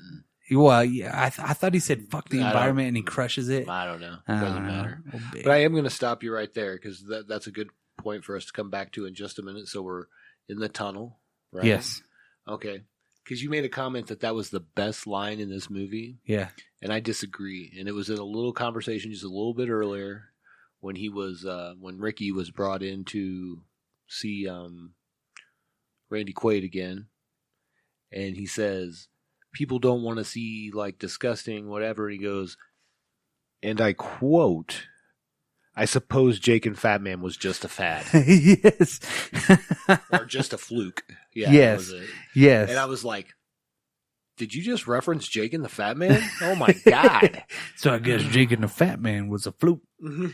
A: Well, yeah, I thought he said fuck the environment and he crushes it.
B: I don't know. It doesn't matter. But I am going to stop you right there because that's a good point for us to come back to in just a minute. So we're in the tunnel, right?
A: Yes.
B: Okay. Because you made a comment that was the best line in this movie.
A: Yeah.
B: And I disagree. And it was in a little conversation just a little bit earlier when when Ricky was brought in to see Randy Quaid again. And he says, people don't want to see like disgusting whatever. And he goes, and I quote, I suppose Jake and Fat Man was just a fad.
A: Yes.
B: Or just a fluke. Yeah,
A: yes.
B: That was it.
A: Yes.
B: And I was like, did you just reference Jake and the Fat Man? Oh my God.
A: So I guess Jake and the Fat Man was a fluke.
B: Because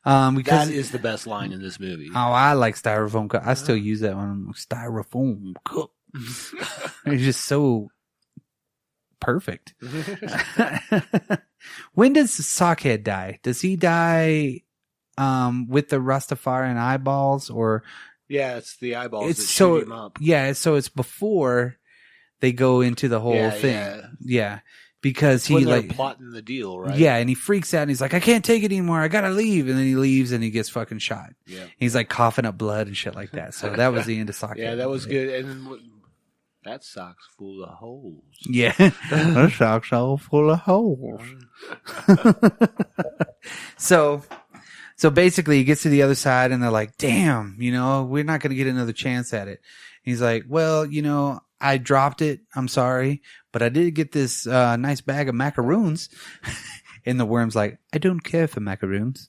B: that is the best line in this movie.
A: Oh, I like styrofoam cup. I still use that one. Styrofoam cup. It's just so perfect. When does Sockhead die? Does he die with the Rastafarian eyeballs, or?
B: Yeah, it's the eyeballs
A: It's
B: that
A: so
B: shoot him up.
A: yeah. So it's before they go into the whole thing. Yeah, because he
B: when they're
A: like
B: plotting the deal, right?
A: Yeah, and he freaks out and he's like, I can't take it anymore. I gotta leave. And then he leaves and he gets fucking shot.
B: Yeah,
A: he's like coughing up blood and shit like that. So that was the end of Sockhead.
B: Yeah, that was good. And then that sock's full of holes.
A: Yeah, that sock's all full of holes. So basically, he gets to the other side, and they're like, "Damn, we're not going to get another chance at it." And he's like, "Well, I dropped it. I'm sorry, but I did get this nice bag of macaroons." And the worm's like, "I don't care for macaroons."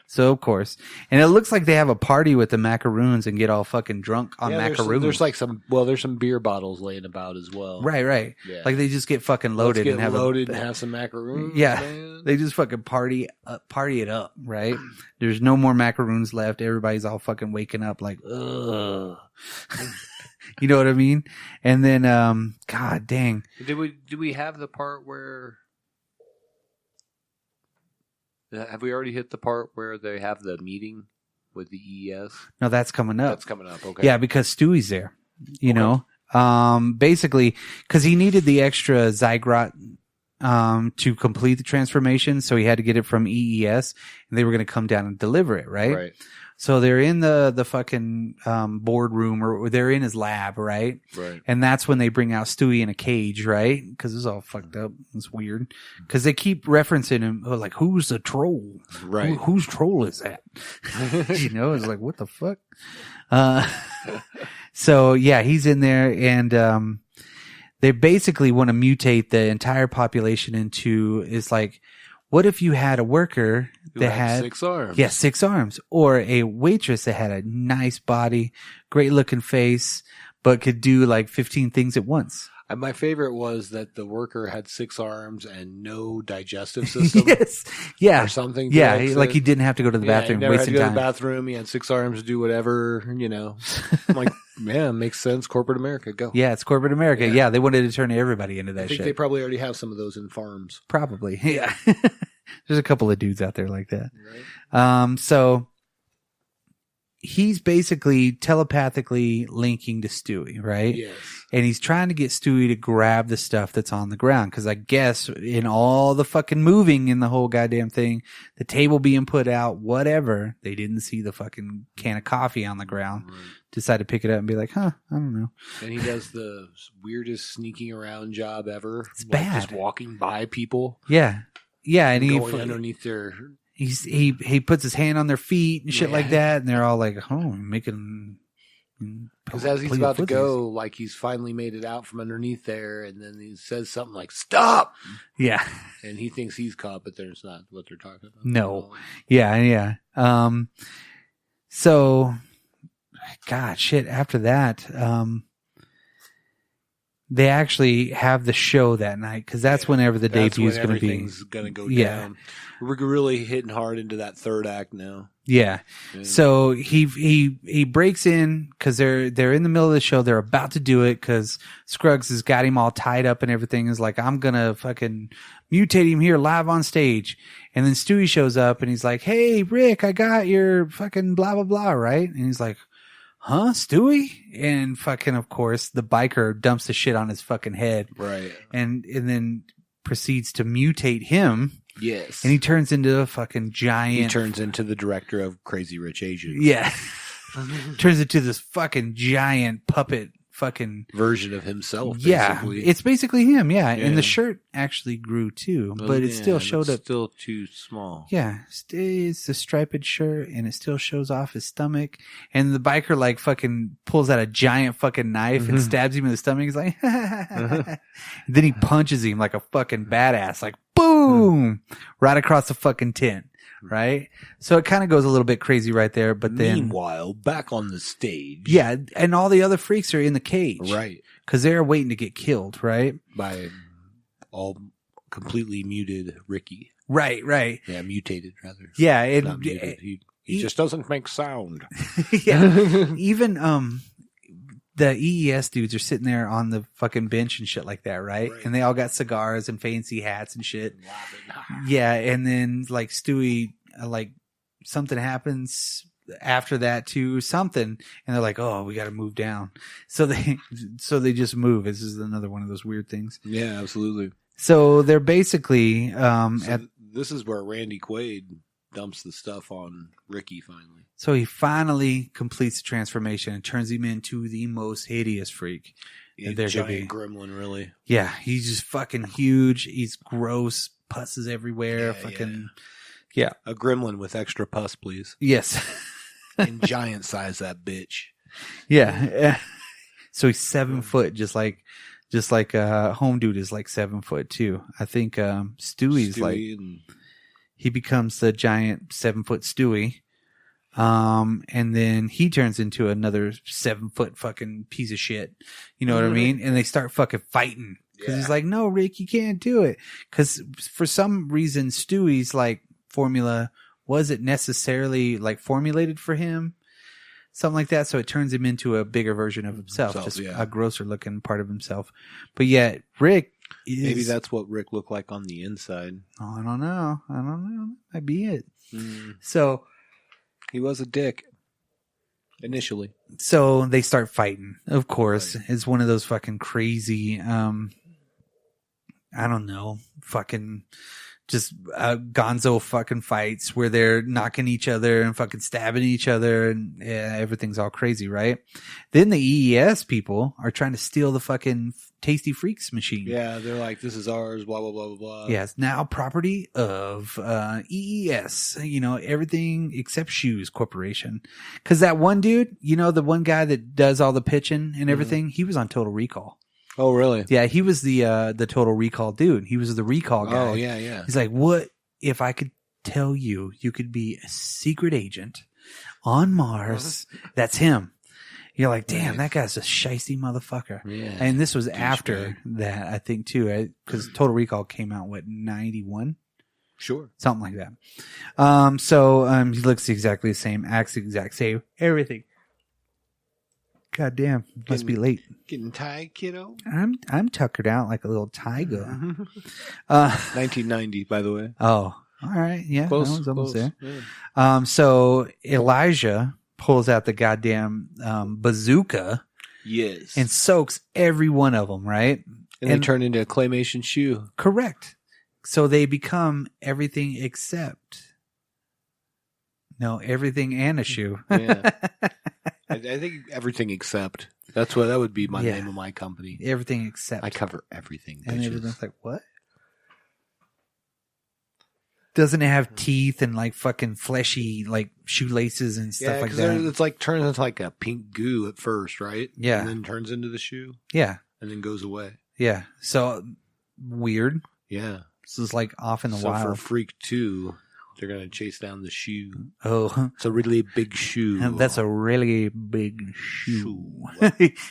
A: So of course, and it looks like they have a party with the macaroons and get all fucking drunk on macaroons.
B: There's like there's some beer bottles laying about as well.
A: Right. Yeah. Like they just get fucking loaded and
B: have some macaroons.
A: Yeah,
B: man.
A: They just fucking party it up. Right. There's no more macaroons left. Everybody's all fucking waking up like, ugh. You know what I mean? And then, God dang.
B: Did we have the part where? Have we already hit the part where they have the meeting with the EES?
A: No, that's coming up.
B: That's coming up. Okay.
A: Yeah, because Stewie's there. You know, basically, because he needed the extra zygote to complete the transformation, so he had to get it from EES, and they were going to come down and deliver it. Right. So they're in the fucking boardroom, or they're in his lab, right?
B: Right.
A: And that's when they bring out Stewie in a cage, right? Because it's all fucked up. It's weird. Because they keep referencing him, like, who's the troll?
B: Right.
A: Whose troll is that? It's like, what the fuck? So, yeah, he's in there, and they basically want to mutate the entire population into, is like, what if you had a worker that had
B: 6 arms?
A: Yeah, 6 arms. Or a waitress that had a nice body, great looking face, but could do like 15 things at once.
B: And my favorite was that the worker had 6 arms and no digestive system.
A: Yes. Yeah.
B: Or something.
A: Yeah. Like he didn't have to go to the bathroom.
B: He never had to go
A: time.
B: to the bathroom. He had 6 arms to do whatever, I'm like, man, makes sense. Corporate America, go.
A: Yeah, it's corporate America. Yeah, they wanted to turn everybody into that
B: I think
A: shit.
B: they probably already have some of those in farms.
A: Probably. Yeah. There's a couple of dudes out there like that.
B: Right.
A: So he's basically telepathically linking to Stewie, right?
B: Yes.
A: And he's trying to get Stewie to grab the stuff that's on the ground. Because I guess in all the fucking moving in the whole goddamn thing, the table being put out, whatever, they didn't see the fucking can of coffee on the ground. Right. Decide to pick it up and be like, I don't know.
B: And he does the weirdest sneaking around job ever.
A: It's bad.
B: Just walking by people.
A: Yeah. Yeah. And
B: going underneath their...
A: He puts his hand on their feet and shit like that. And they're all like, making...
B: Because as he's about to go, like he's finally made it out from underneath there, and then he says something like "Stop!"
A: Yeah,
B: and he thinks he's caught, but there's not what they're talking about.
A: No, yeah. So, God, shit. After that, they actually have the show that night because that's whenever the debut is going to be.
B: Everything's going to go down. We're really hitting hard into that third act now.
A: Yeah. So he breaks in because they're in the middle of the show. They're about to do it because Scruggs has got him all tied up and everything. Is like, I'm gonna fucking mutate him here live on stage. And then Stewie shows up and he's like, "Hey Rick, I got your fucking blah blah blah, right?" And he's like, "Huh, Stewie?" And fucking, of course, the biker dumps the shit on his fucking head,
B: right? And
A: then proceeds to mutate him.
B: Yes.
A: And he turns into a fucking giant.
B: He turns into the director of Crazy Rich Asians.
A: Yeah. Turns into this fucking giant puppet fucking
B: version of himself.
A: Basically. It's basically him. Yeah. And the shirt actually grew too, but it still showed up.
B: Still too small.
A: Yeah. It's a striped shirt and it still shows off his stomach. And the biker like fucking pulls out a giant fucking knife and stabs him in the stomach. He's like, Then he punches him like a fucking badass, like boom, right across the fucking tent. right? So it kind of goes a little bit crazy right there. But then,
B: meanwhile, back on the stage,
A: yeah, and all the other freaks are in the cage,
B: right?
A: Because they're waiting to get killed, right?
B: By all completely muted Ricky.
A: Right.
B: Yeah, mutated rather.
A: Yeah,
B: Not muted. He just doesn't make sound.
A: Yeah, even the EES dudes are sitting there on the fucking bench and shit like that, right? And they all got cigars and fancy hats and shit. Yeah, and then like Stewie, like something happens after that to something, and they're like, "Oh, we got to move down." So they just move. This is another one of those weird things.
B: Yeah, absolutely.
A: So they're basically
B: this is where Randy Quaid dumps the stuff on Ricky finally.
A: So he finally completes the transformation and turns him into the most hideous freak.
B: Yeah, there giant gremlin, really.
A: Yeah, he's just fucking huge. He's gross, pusses everywhere. Yeah.
B: A gremlin with extra pus, please.
A: Yes.
B: And giant size that bitch.
A: Yeah. So he's 7 foot, just like Home Dude is like 7 foot too. I think Stewie's like he becomes the giant 7 foot Stewie. And then he turns into another 7 foot fucking piece of shit. You know what I mean? And they start fucking fighting. Cause he's like, no, Rick, you can't do it. Cause for some reason, Stewie's like formula wasn't necessarily like formulated for him. Something like that. So it turns him into a bigger version of himself. Just a grosser looking part of himself. But yet Rick is.
B: Maybe that's what Rick looked like on the inside.
A: Oh, I don't know. Might be it. So.
B: He was a dick. Initially.
A: So they start fighting. Of course. Right. It's one of those fucking crazy, I don't know, fucking just gonzo fucking fights where they're knocking each other and fucking stabbing each other and everything's all crazy, right? Then the EES people are trying to steal the fucking Tasty Freaks machine.
B: Yeah, they're like, this is ours, blah, blah, blah, blah, blah.
A: Yeah, it's now property of EES, everything except Shoes Corporation. Because that one dude, the one guy that does all the pitching and everything, he was on Total Recall.
B: Oh, really?
A: Yeah, he was the Total Recall dude. He was the recall guy.
B: Oh, yeah.
A: He's like, what if I could tell you could be a secret agent on Mars? That's him. You're like, damn, that guy's a shiesty motherfucker. Yeah. And this was after that, I think, too, because Total Recall came out, 91?
B: Sure.
A: Something like that. So he looks exactly the same, acts the exact same, everything. God damn, must be late.
B: Getting tired, kiddo?
A: I'm tuckered out like a little tiger.
B: 1990, by the way.
A: Oh, all right. Yeah,
B: close,
A: I was almost there.
B: Yeah.
A: So Elijah pulls out the goddamn bazooka.
B: Yes.
A: And soaks every one of them, right?
B: And they turn into a claymation shoe.
A: Correct. So they become everything except. No, everything and a shoe.
B: Yeah. I think everything except. That would be my name of my company.
A: Everything except.
B: I cover everything.
A: And everyone's like, what? Doesn't it have teeth and like fucking fleshy like shoelaces and stuff like that?
B: It's like turns into like a pink goo at first, right?
A: Yeah.
B: And then turns into the shoe.
A: Yeah.
B: And then goes away.
A: Yeah. So weird.
B: Yeah.
A: This is like off in the wild.
B: So for Freak 2, they're going to chase down the shoe.
A: Oh.
B: It's a really big shoe.
A: That's a really big shoe.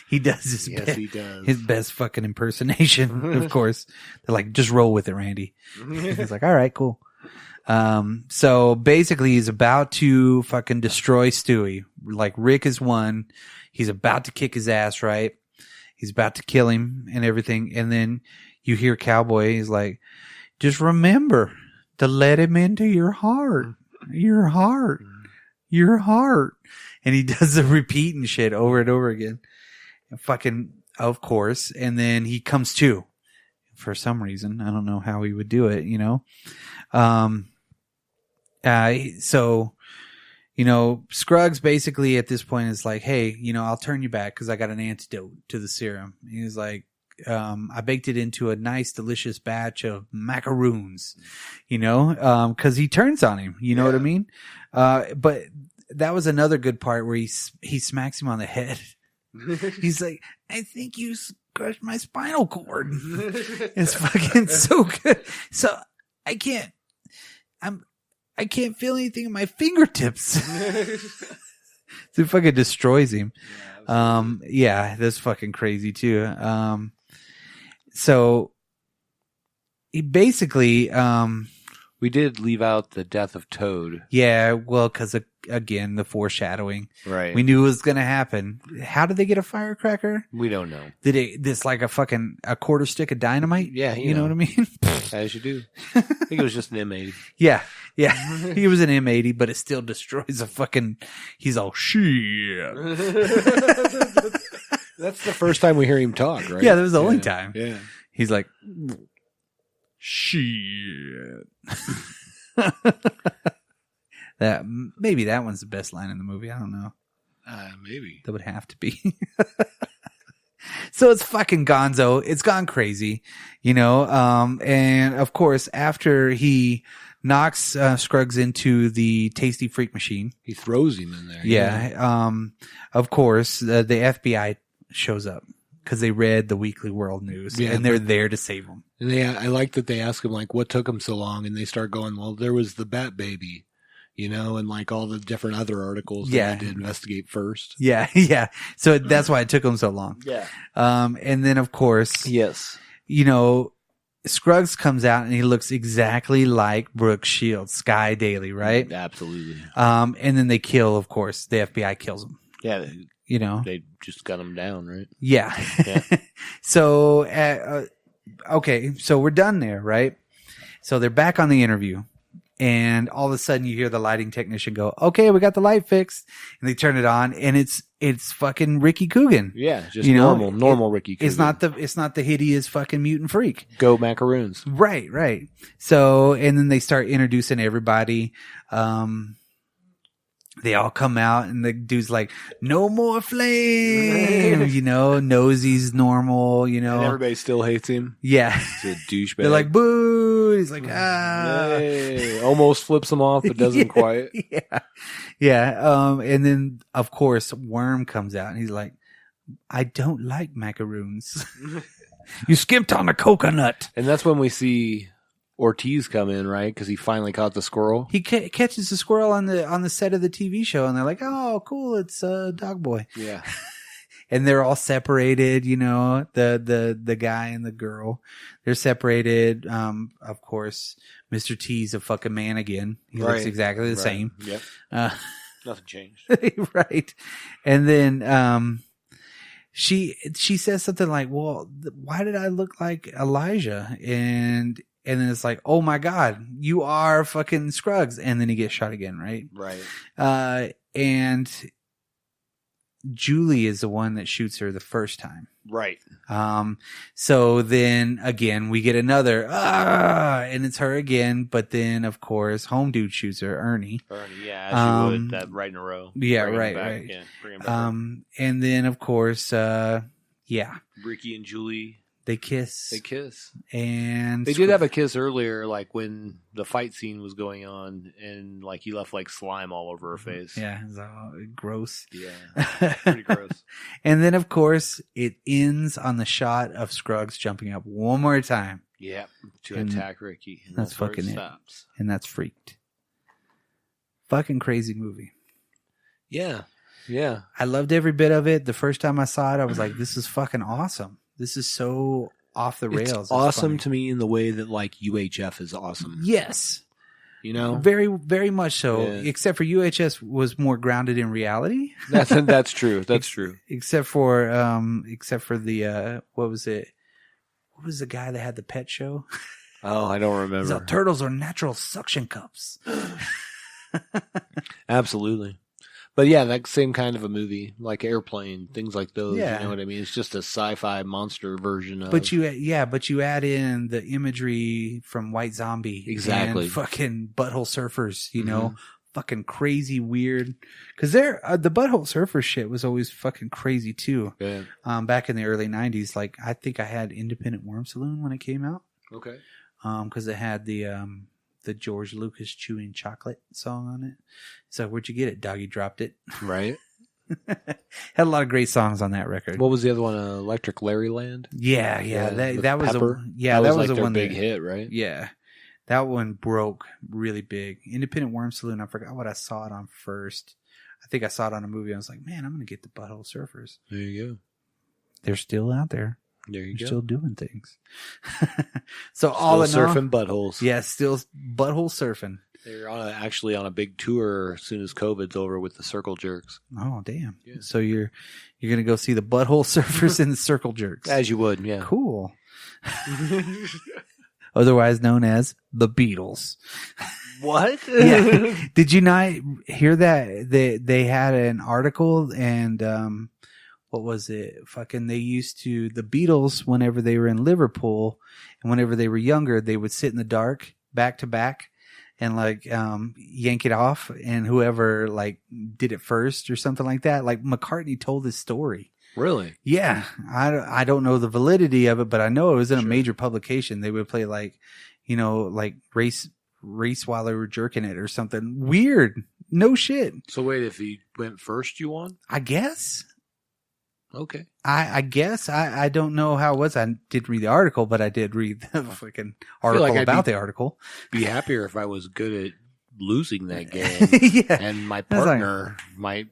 A: He does his best.
B: He does.
A: His best fucking impersonation, of course. They're like, just roll with it, Randy. He's like, all right, cool. So basically he's about to fucking destroy Stewie. Like Rick is one. He's about to kick his ass, right? He's about to kill him and everything. And then you hear Cowboy. He's like, just remember to let him into your heart, your heart, your heart. And he does the repeating shit over and over again. And fucking, of course. And then he comes to for some reason. I don't know how he would do it, So, Scruggs basically at this point is like, hey, I'll turn you back because I got an antidote to the serum. He's like, I baked it into a nice, delicious batch of macaroons, because he turns on him. You know what I mean? But that was another good part where he smacks him on the head. He's like, I think you crushed my spinal cord. It's fucking so good. So I I can't feel anything in my fingertips. So it fucking destroys him. Yeah, that's fucking crazy too. So he basically,
B: we did leave out the death of Toad.
A: yeah, well, because again, the foreshadowing.
B: Right.
A: We knew it was going to happen. How did they get a firecracker?
B: We don't know.
A: Did this like a quarter stick of dynamite?
B: Yeah,
A: you know what I mean?
B: As you do. I think it was just an M80.
A: Yeah. He was an M80, but it still destroys a fucking. He's all shit.
B: That's the first time we hear him talk, right?
A: Yeah, that was the only time.
B: Yeah.
A: He's like, shit. Maybe that one's the best line in the movie. I don't know.
B: Maybe.
A: That would have to be. So it's fucking gonzo. It's gone crazy, you know? And of course, after he knocks Scruggs into the Tasty Freak machine.
B: He throws him in there.
A: Yeah. Of course, the FBI shows up because they read the Weekly World News and they're there to save him.
B: And I like that they ask him, like, what took him so long? And they start going, well, there was the Bat Baby, you know, and like all the different other articles that they had to investigate first.
A: Yeah. Yeah. So that's why it took him so long.
B: Yeah.
A: And then, of course,
B: yes,
A: you know, Scruggs comes out and he looks exactly like Brooke Shields, Sky Daily, right?
B: Absolutely.
A: And then they kill, of course, the FBI kills him.
B: Yeah.
A: You know,
B: they just got him down, right?
A: Yeah. So, okay. So we're done there, right? So they're back on the interview and all of a sudden you hear the lighting technician go, okay, we got the light fixed, and they turn it on and it's fucking Ricky Coogan.
B: Yeah. Just normal Ricky Coogan.
A: It's not the hideous fucking mutant freak.
B: Go macaroons.
A: Right. So, and then they start introducing everybody. They all come out and the dude's like, no more flame, you know, Nosy's normal, you know.
B: And everybody still hates him.
A: Yeah.
B: He's a douchebag.
A: They're like, boo. He's like, ah.
B: Hey. Almost flips him off, but doesn't quite.
A: Yeah. And then, of course, Worm comes out and he's like, I don't like macaroons. You skimped on a coconut.
B: And that's when we see Ortiz come in, right? Because he finally caught the squirrel.
A: He catches the squirrel on the set of the TV show, and they're like, "Oh, cool! It's Dog Boy."
B: Yeah,
A: and they're all separated. You know, the guy and the girl, they're separated. Of course, Mr. T's a fucking man again. He looks exactly the same.
B: Yep. Nothing changed.
A: Right. And then she says something like, "Well, why did I look like Elijah?" And then it's like, oh my God, you are fucking Scruggs. And then he gets shot again, right?
B: Right.
A: And Julie is the one that shoots her the first time.
B: Right.
A: So then again, we get another, and it's her again. But then, of course, home dude shoots her, Ernie.
B: Yeah, as you would, that right in a row.
A: Yeah, right.
B: Yeah, bring him back.
A: And then, of course,
B: Ricky and Julie.
A: They kiss. And
B: they did have a kiss earlier, like when the fight scene was going on and like he left like slime all over her face.
A: Yeah, it's all gross.
B: Yeah, pretty gross.
A: And then, of course, it ends on the shot of Scruggs jumping up one more time.
B: Yeah, to attack Ricky. And
A: that's fucking
B: it stops.
A: And that's Freaked. Fucking crazy movie.
B: Yeah.
A: I loved every bit of it. The first time I saw it, I was like, this is fucking awesome. This is so off the rails.
B: It's awesome to me in the way that like UHF is awesome.
A: Yes.
B: You know?
A: Very, very much so. Yeah. Except for UHS was more grounded in reality.
B: That's true. That's true.
A: Except for the, what was it? What was the guy that had the pet show?
B: Oh, I don't remember.
A: He's turtles are natural suction cups.
B: Absolutely. But yeah, that same kind of a movie, like Airplane, things like those.
A: Yeah.
B: You know what I mean? It's just a sci-fi monster version of.
A: But you add in the imagery from White Zombie,
B: exactly,
A: and fucking Butthole Surfers. You know, fucking crazy, weird. Because the Butthole Surfers shit was always fucking crazy too.
B: Yeah.
A: Back in the early '90s, like I think I had Independent Worm Saloon when it came out.
B: Okay.
A: Because it had the George Lucas chewing chocolate song on it. So where'd you get it? Doggy dropped it.
B: Right.
A: Had a lot of great songs on that record.
B: What was the other one? Electric Larryland.
A: Yeah. That was
B: Pepper?
A: that was
B: like
A: the
B: their
A: one
B: big hit, right?
A: Yeah. That one broke really big. Independent Worm Saloon. I forgot what I saw it on first. I think I saw it on a movie. I was like, man, I'm going to get the Butthole Surfers.
B: There you go.
A: They're still out there.
B: There you
A: They're
B: go.
A: still doing things. So
B: Still
A: all in all,
B: surfing buttholes.
A: yeah, still butthole surfing.
B: They're actually on a big tour as soon as COVID's over with the Circle Jerks.
A: Oh damn!
B: Yeah.
A: So you're gonna go see the Butthole Surfers and the Circle Jerks.
B: As you would, yeah.
A: Cool. Otherwise known as the Beatles.
B: What?
A: Yeah. Did you not hear that? They had an article and what was it? Fucking they used to, the Beatles, whenever they were in Liverpool and whenever they were younger, they would sit in the dark back to back and like yank it off, and whoever like did it first or something like that. Like McCartney told this story.
B: Really?
A: Yeah. I don't know the validity of it, but I know it was in a major publication. They would play like, you know, like race while they were jerking it or something weird. No shit.
B: So wait, if he went first, you won?
A: I guess.
B: Okay.
A: I guess. I don't know how it was. I didn't read the article, but I did read the fucking article
B: like
A: about the article.
B: Be happier if I was good at losing that game.
A: Yeah.
B: And my partner might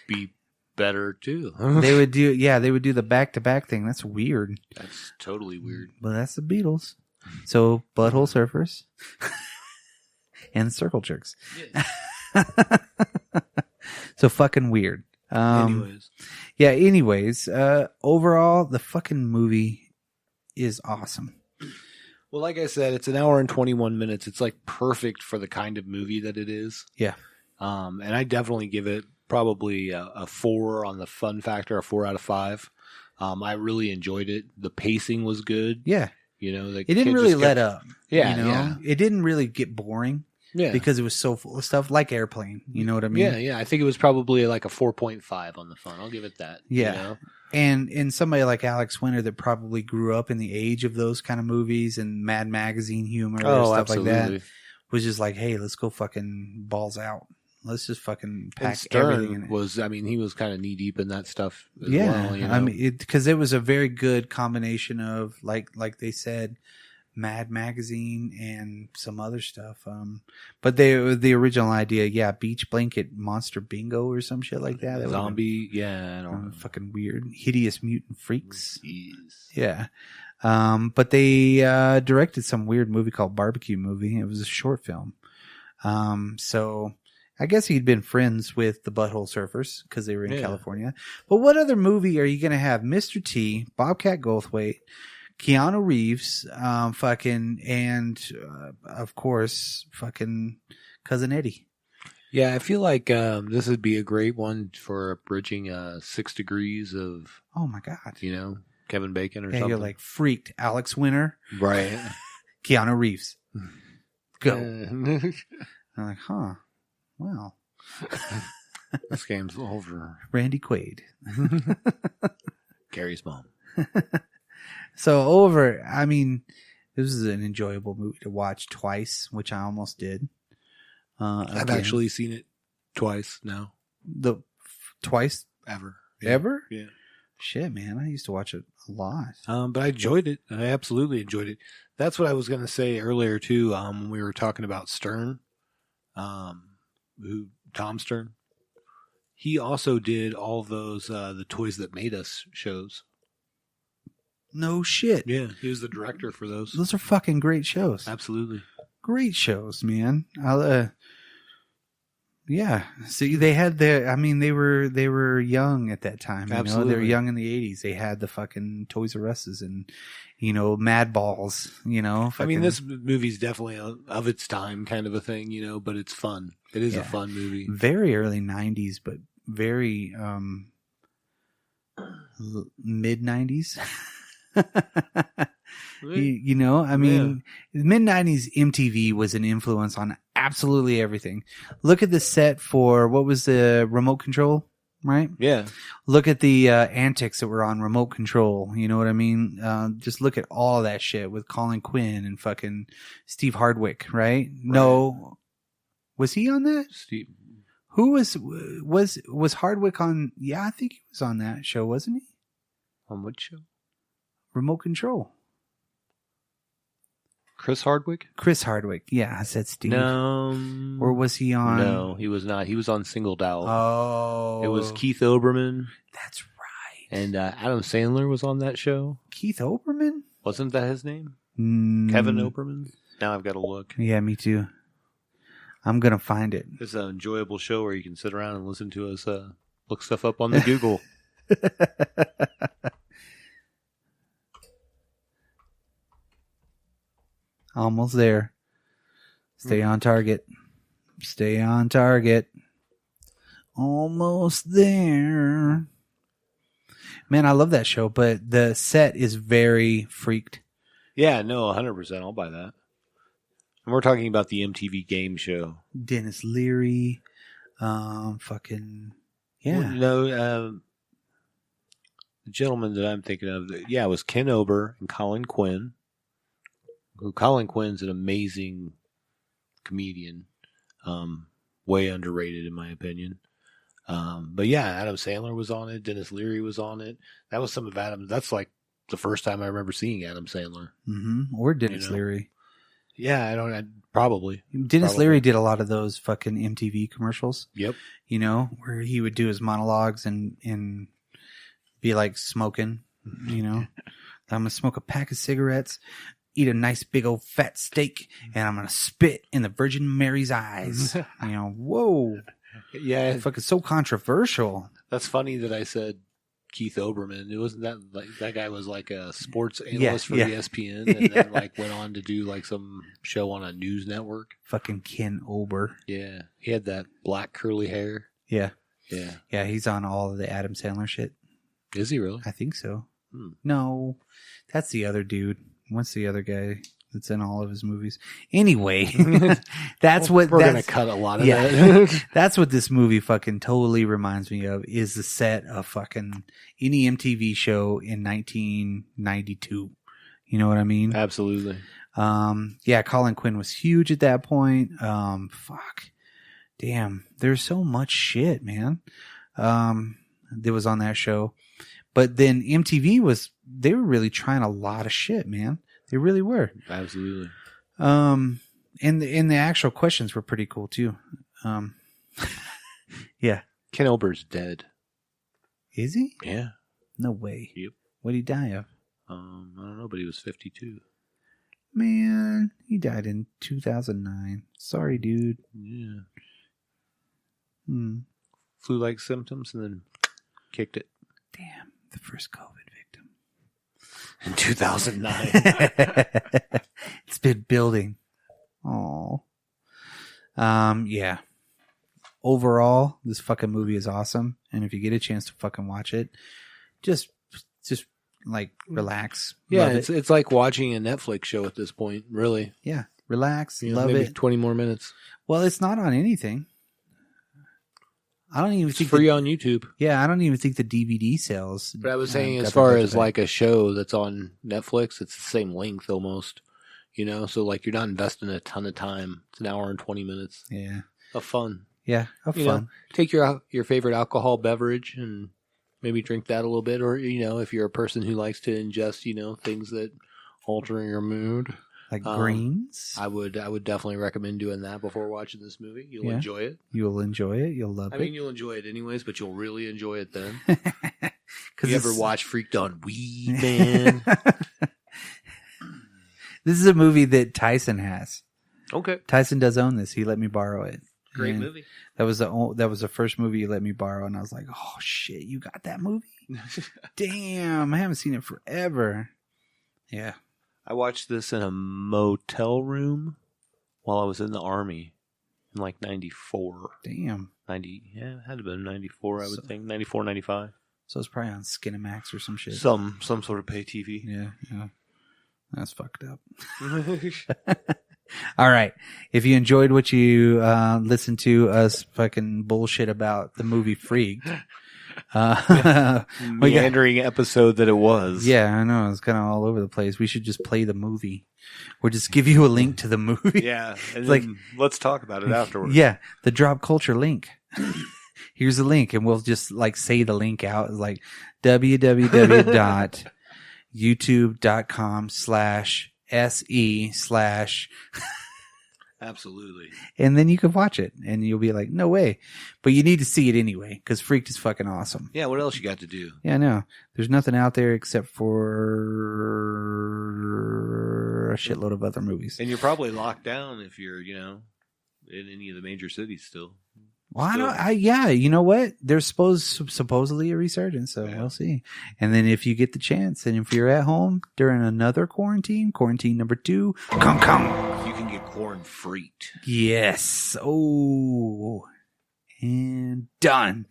B: be better too.
A: They would do the back-to-back thing. That's weird.
B: That's totally weird.
A: But that's the Beatles. So, Butthole Surfers and Circle Jerks.
B: Yeah.
A: So fucking weird. Anyways, overall, the fucking movie is awesome.
B: Well, like I said, it's an hour and 21 minutes. It's like perfect for the kind of movie that it is.
A: Yeah.
B: And I definitely give it probably a 4 on the fun factor, a 4 out of 5. I really enjoyed it. The pacing was good.
A: Yeah.
B: You know,
A: it didn't really let up.
B: Yeah,
A: you know?
B: yeah.
A: It didn't really get boring.
B: Yeah.
A: Because it was so full of stuff like Airplane. You know what I mean?
B: Yeah, yeah. I think it was probably like a 4.5 on the fun. I'll give it that.
A: Yeah.
B: You know?
A: And somebody like Alex Winter that probably grew up in the age of those kind of movies and Mad Magazine humor and stuff
B: absolutely.
A: like that was just like, hey, let's go fucking balls out. Let's just fucking pack
B: and Stern
A: everything in it.
B: He was kind of knee deep in that stuff as
A: yeah.
B: well. You know?
A: I mean, because it was a very good combination of like they said, Mad Magazine and some other stuff. But the original idea, Beach Blanket Monster Bingo or some shit like that.
B: Zombie, I don't know.
A: Fucking weird. Hideous Mutant Freaks.
B: Jeez.
A: Yeah. But they directed some weird movie called Barbecue Movie. It was a short film. So I guess he'd been friends with the Butthole Surfers because they were in California. But what other movie are you going to have? Mr. T, Bobcat Goldthwait, Keanu Reeves, and of course, fucking Cousin Eddie.
B: Yeah, I feel like this would be a great one for bridging 6 degrees of.
A: Oh my god!
B: You know, Kevin Bacon or something.
A: You're like freaked. Alex Winter,
B: right?
A: Keanu Reeves, go. I'm like, huh? Well,
B: this game's over.
A: Randy Quaid,
B: Gary's mom.
A: So I mean, this is an enjoyable movie to watch twice, which I almost did.
B: I've actually seen it twice now.
A: Twice?
B: Ever.
A: Ever?
B: Yeah.
A: Shit, man. I used to watch it a lot.
B: But I enjoyed it. I absolutely enjoyed it. That's what I was going to say earlier, too, when we were talking about Stern. Tom Stern. He also did all those The Toys That Made Us shows.
A: No shit.
B: Yeah, he was the director for those.
A: Those are fucking great shows.
B: Absolutely.
A: Great shows, man. Yeah. See, they had they were young at that time.
B: Absolutely.
A: They were young in the 80s. They had the fucking Toys R Us's and, Mad Balls,
B: I mean, this movie's definitely of its time kind of a thing, but it's fun. It is a fun movie.
A: Very early 90s, but very mid 90s. Mid 90s MTV was an influence on absolutely everything. Look at the set for what was the Remote Control, right?
B: Yeah.
A: Look at the antics that were on Remote Control. You know what I mean? Just look at all of that shit with Colin Quinn and fucking Steve Hardwick, right? No, was he on that?
B: Steve.
A: Who was Hardwick on? Yeah, I think he was on that show, wasn't he?
B: On what show?
A: Remote Control.
B: Chris Hardwick?
A: Chris Hardwick. Yeah, I said Steve.
B: No.
A: Or was he on?
B: No, he was not. He was on Singled Out.
A: Oh.
B: It was Keith Olbermann.
A: That's right.
B: And Adam Sandler was on that show.
A: Keith Olbermann?
B: Wasn't that his name? Kevin Olbermann? Now I've got to look.
A: Yeah, me too. I'm going to find it.
B: It's an enjoyable show where you can sit around and listen to us look stuff up on the Google.
A: Almost there. Stay on target. Stay on target. Almost there. Man, I love that show, but the set is very freaked.
B: Yeah, no, 100%. I'll buy that. And we're talking about the MTV game show.
A: Dennis Leary. Fucking... Yeah.
B: Well, the gentleman that I'm thinking of, it was Ken Ober and Colin Quinn. Colin Quinn's an amazing comedian. Way underrated in my opinion. But yeah, Adam Sandler was on it. Dennis Leary was on it. That was some of Adam. That's like the first time I remember seeing Adam Sandler.
A: Mm-hmm. Or Dennis Leary.
B: Yeah, probably.
A: Dennis Leary did a lot of those fucking MTV commercials.
B: Yep.
A: You know, where he would do his monologues and be like smoking, you know. I'm going to smoke a pack of cigarettes, eat a nice big old fat steak, and I'm going to spit in the Virgin Mary's eyes. You know, whoa.
B: Yeah.
A: Fucking so controversial.
B: That's funny that I said Keith Olbermann. It wasn't that like that guy was like a sports analyst for ESPN and then like went on to do like some show on a news network.
A: Fucking Ken Ober.
B: Yeah. He had that black curly hair.
A: Yeah.
B: Yeah.
A: Yeah, he's on all of the Adam Sandler shit.
B: Is he really?
A: I think so. No, that's the other dude. What's the other guy that's in all of his movies? Anyway, that's what
B: we're going to cut a lot of that.
A: That's what this movie fucking totally reminds me of, is the set of fucking any MTV show in 1992. You know what I mean?
B: Absolutely.
A: Yeah, Colin Quinn was huge at that point. Fuck. Damn. There's so much shit, man. That was on that show. But then MTV they were really trying a lot of shit, man. They really were.
B: Absolutely.
A: And the actual questions were pretty cool too. Yeah.
B: Ken Ober's dead.
A: Is he?
B: Yeah.
A: No way.
B: Yep.
A: What did he die of?
B: I don't know, but he was 52.
A: Man, he died in 2009. Sorry, dude.
B: Yeah.
A: Hmm.
B: Flu-like symptoms and then kicked it.
A: Damn, the first COVID victim.
B: In 2009.
A: It's been building. Oh. Yeah. Overall, this fucking movie is awesome. And if you get a chance to fucking watch it, just like relax.
B: Yeah, it's like watching a Netflix show at this point, really.
A: Yeah. Relax.
B: Love
A: maybe
B: it. 20 more minutes.
A: Well, it's not on anything. I don't even think
B: it's free on YouTube.
A: Yeah, I don't even think the DVD sales.
B: But I was saying, as far as like a show that's on Netflix, it's the same length almost. You know, so like you're not investing a ton of time. It's an hour and 20 minutes.
A: Yeah,
B: of fun.
A: Yeah, of fun.
B: Know, take your favorite alcohol beverage and maybe drink that a little bit, or you know, if you're a person who likes to ingest, you know, things that alter your mood.
A: Like greens?
B: I would definitely recommend doing that before watching this movie. You'll enjoy it.
A: You'll enjoy it. You'll love it.
B: I mean, you'll enjoy it anyways, but you'll really enjoy it then. You ever watch Freaked on Weed, man?
A: This is a movie that Tyson has.
B: Okay.
A: Tyson does own this. He let me borrow it.
B: Great movie.
A: That was the first movie he let me borrow, and I was like, oh, shit, you got that movie? Damn, I haven't seen it forever. Yeah.
B: I watched this in a motel room while I was in the Army in like 94.
A: Damn.
B: 90, yeah, it had to have been 94, I would think. 94, 95.
A: So it's probably on Skinamax or some shit.
B: Some sort of pay TV.
A: Yeah. That's fucked up. All right. If you enjoyed what you listened to us fucking bullshit about the movie Freaked.
B: Meandering episode that it was.
A: Yeah, I know. It's kind of all over the place. We should just play the movie. Or just give you a link to the movie.
B: Yeah. And like, let's talk about it afterwards.
A: Yeah. The Drop Culture link. Here's the link. And we'll just like say the link out. It's like www.youtube.com/
B: Absolutely.
A: and then you can watch it, and you'll be like, no way. But you need to see it anyway, because Freaked is fucking awesome.
B: Yeah, what else you got to do?
A: Yeah, I know. There's nothing out there except for a shitload of other movies.
B: And you're probably locked down if you're, in any of the major cities still.
A: Well, yeah, you know what? There's supposedly a resurgence, so we'll see. And then if you get the chance, and if you're at home during another quarantine number 2, come.
B: You can get corn freaked.
A: Yes. Oh, and done.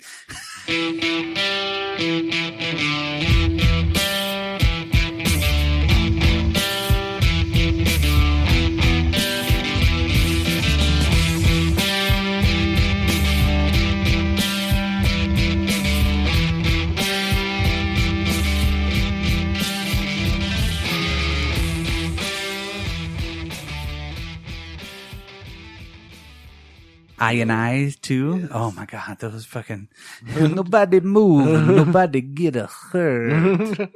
A: I too. Yes. Oh my God, those fucking nobody move, nobody get a hurt.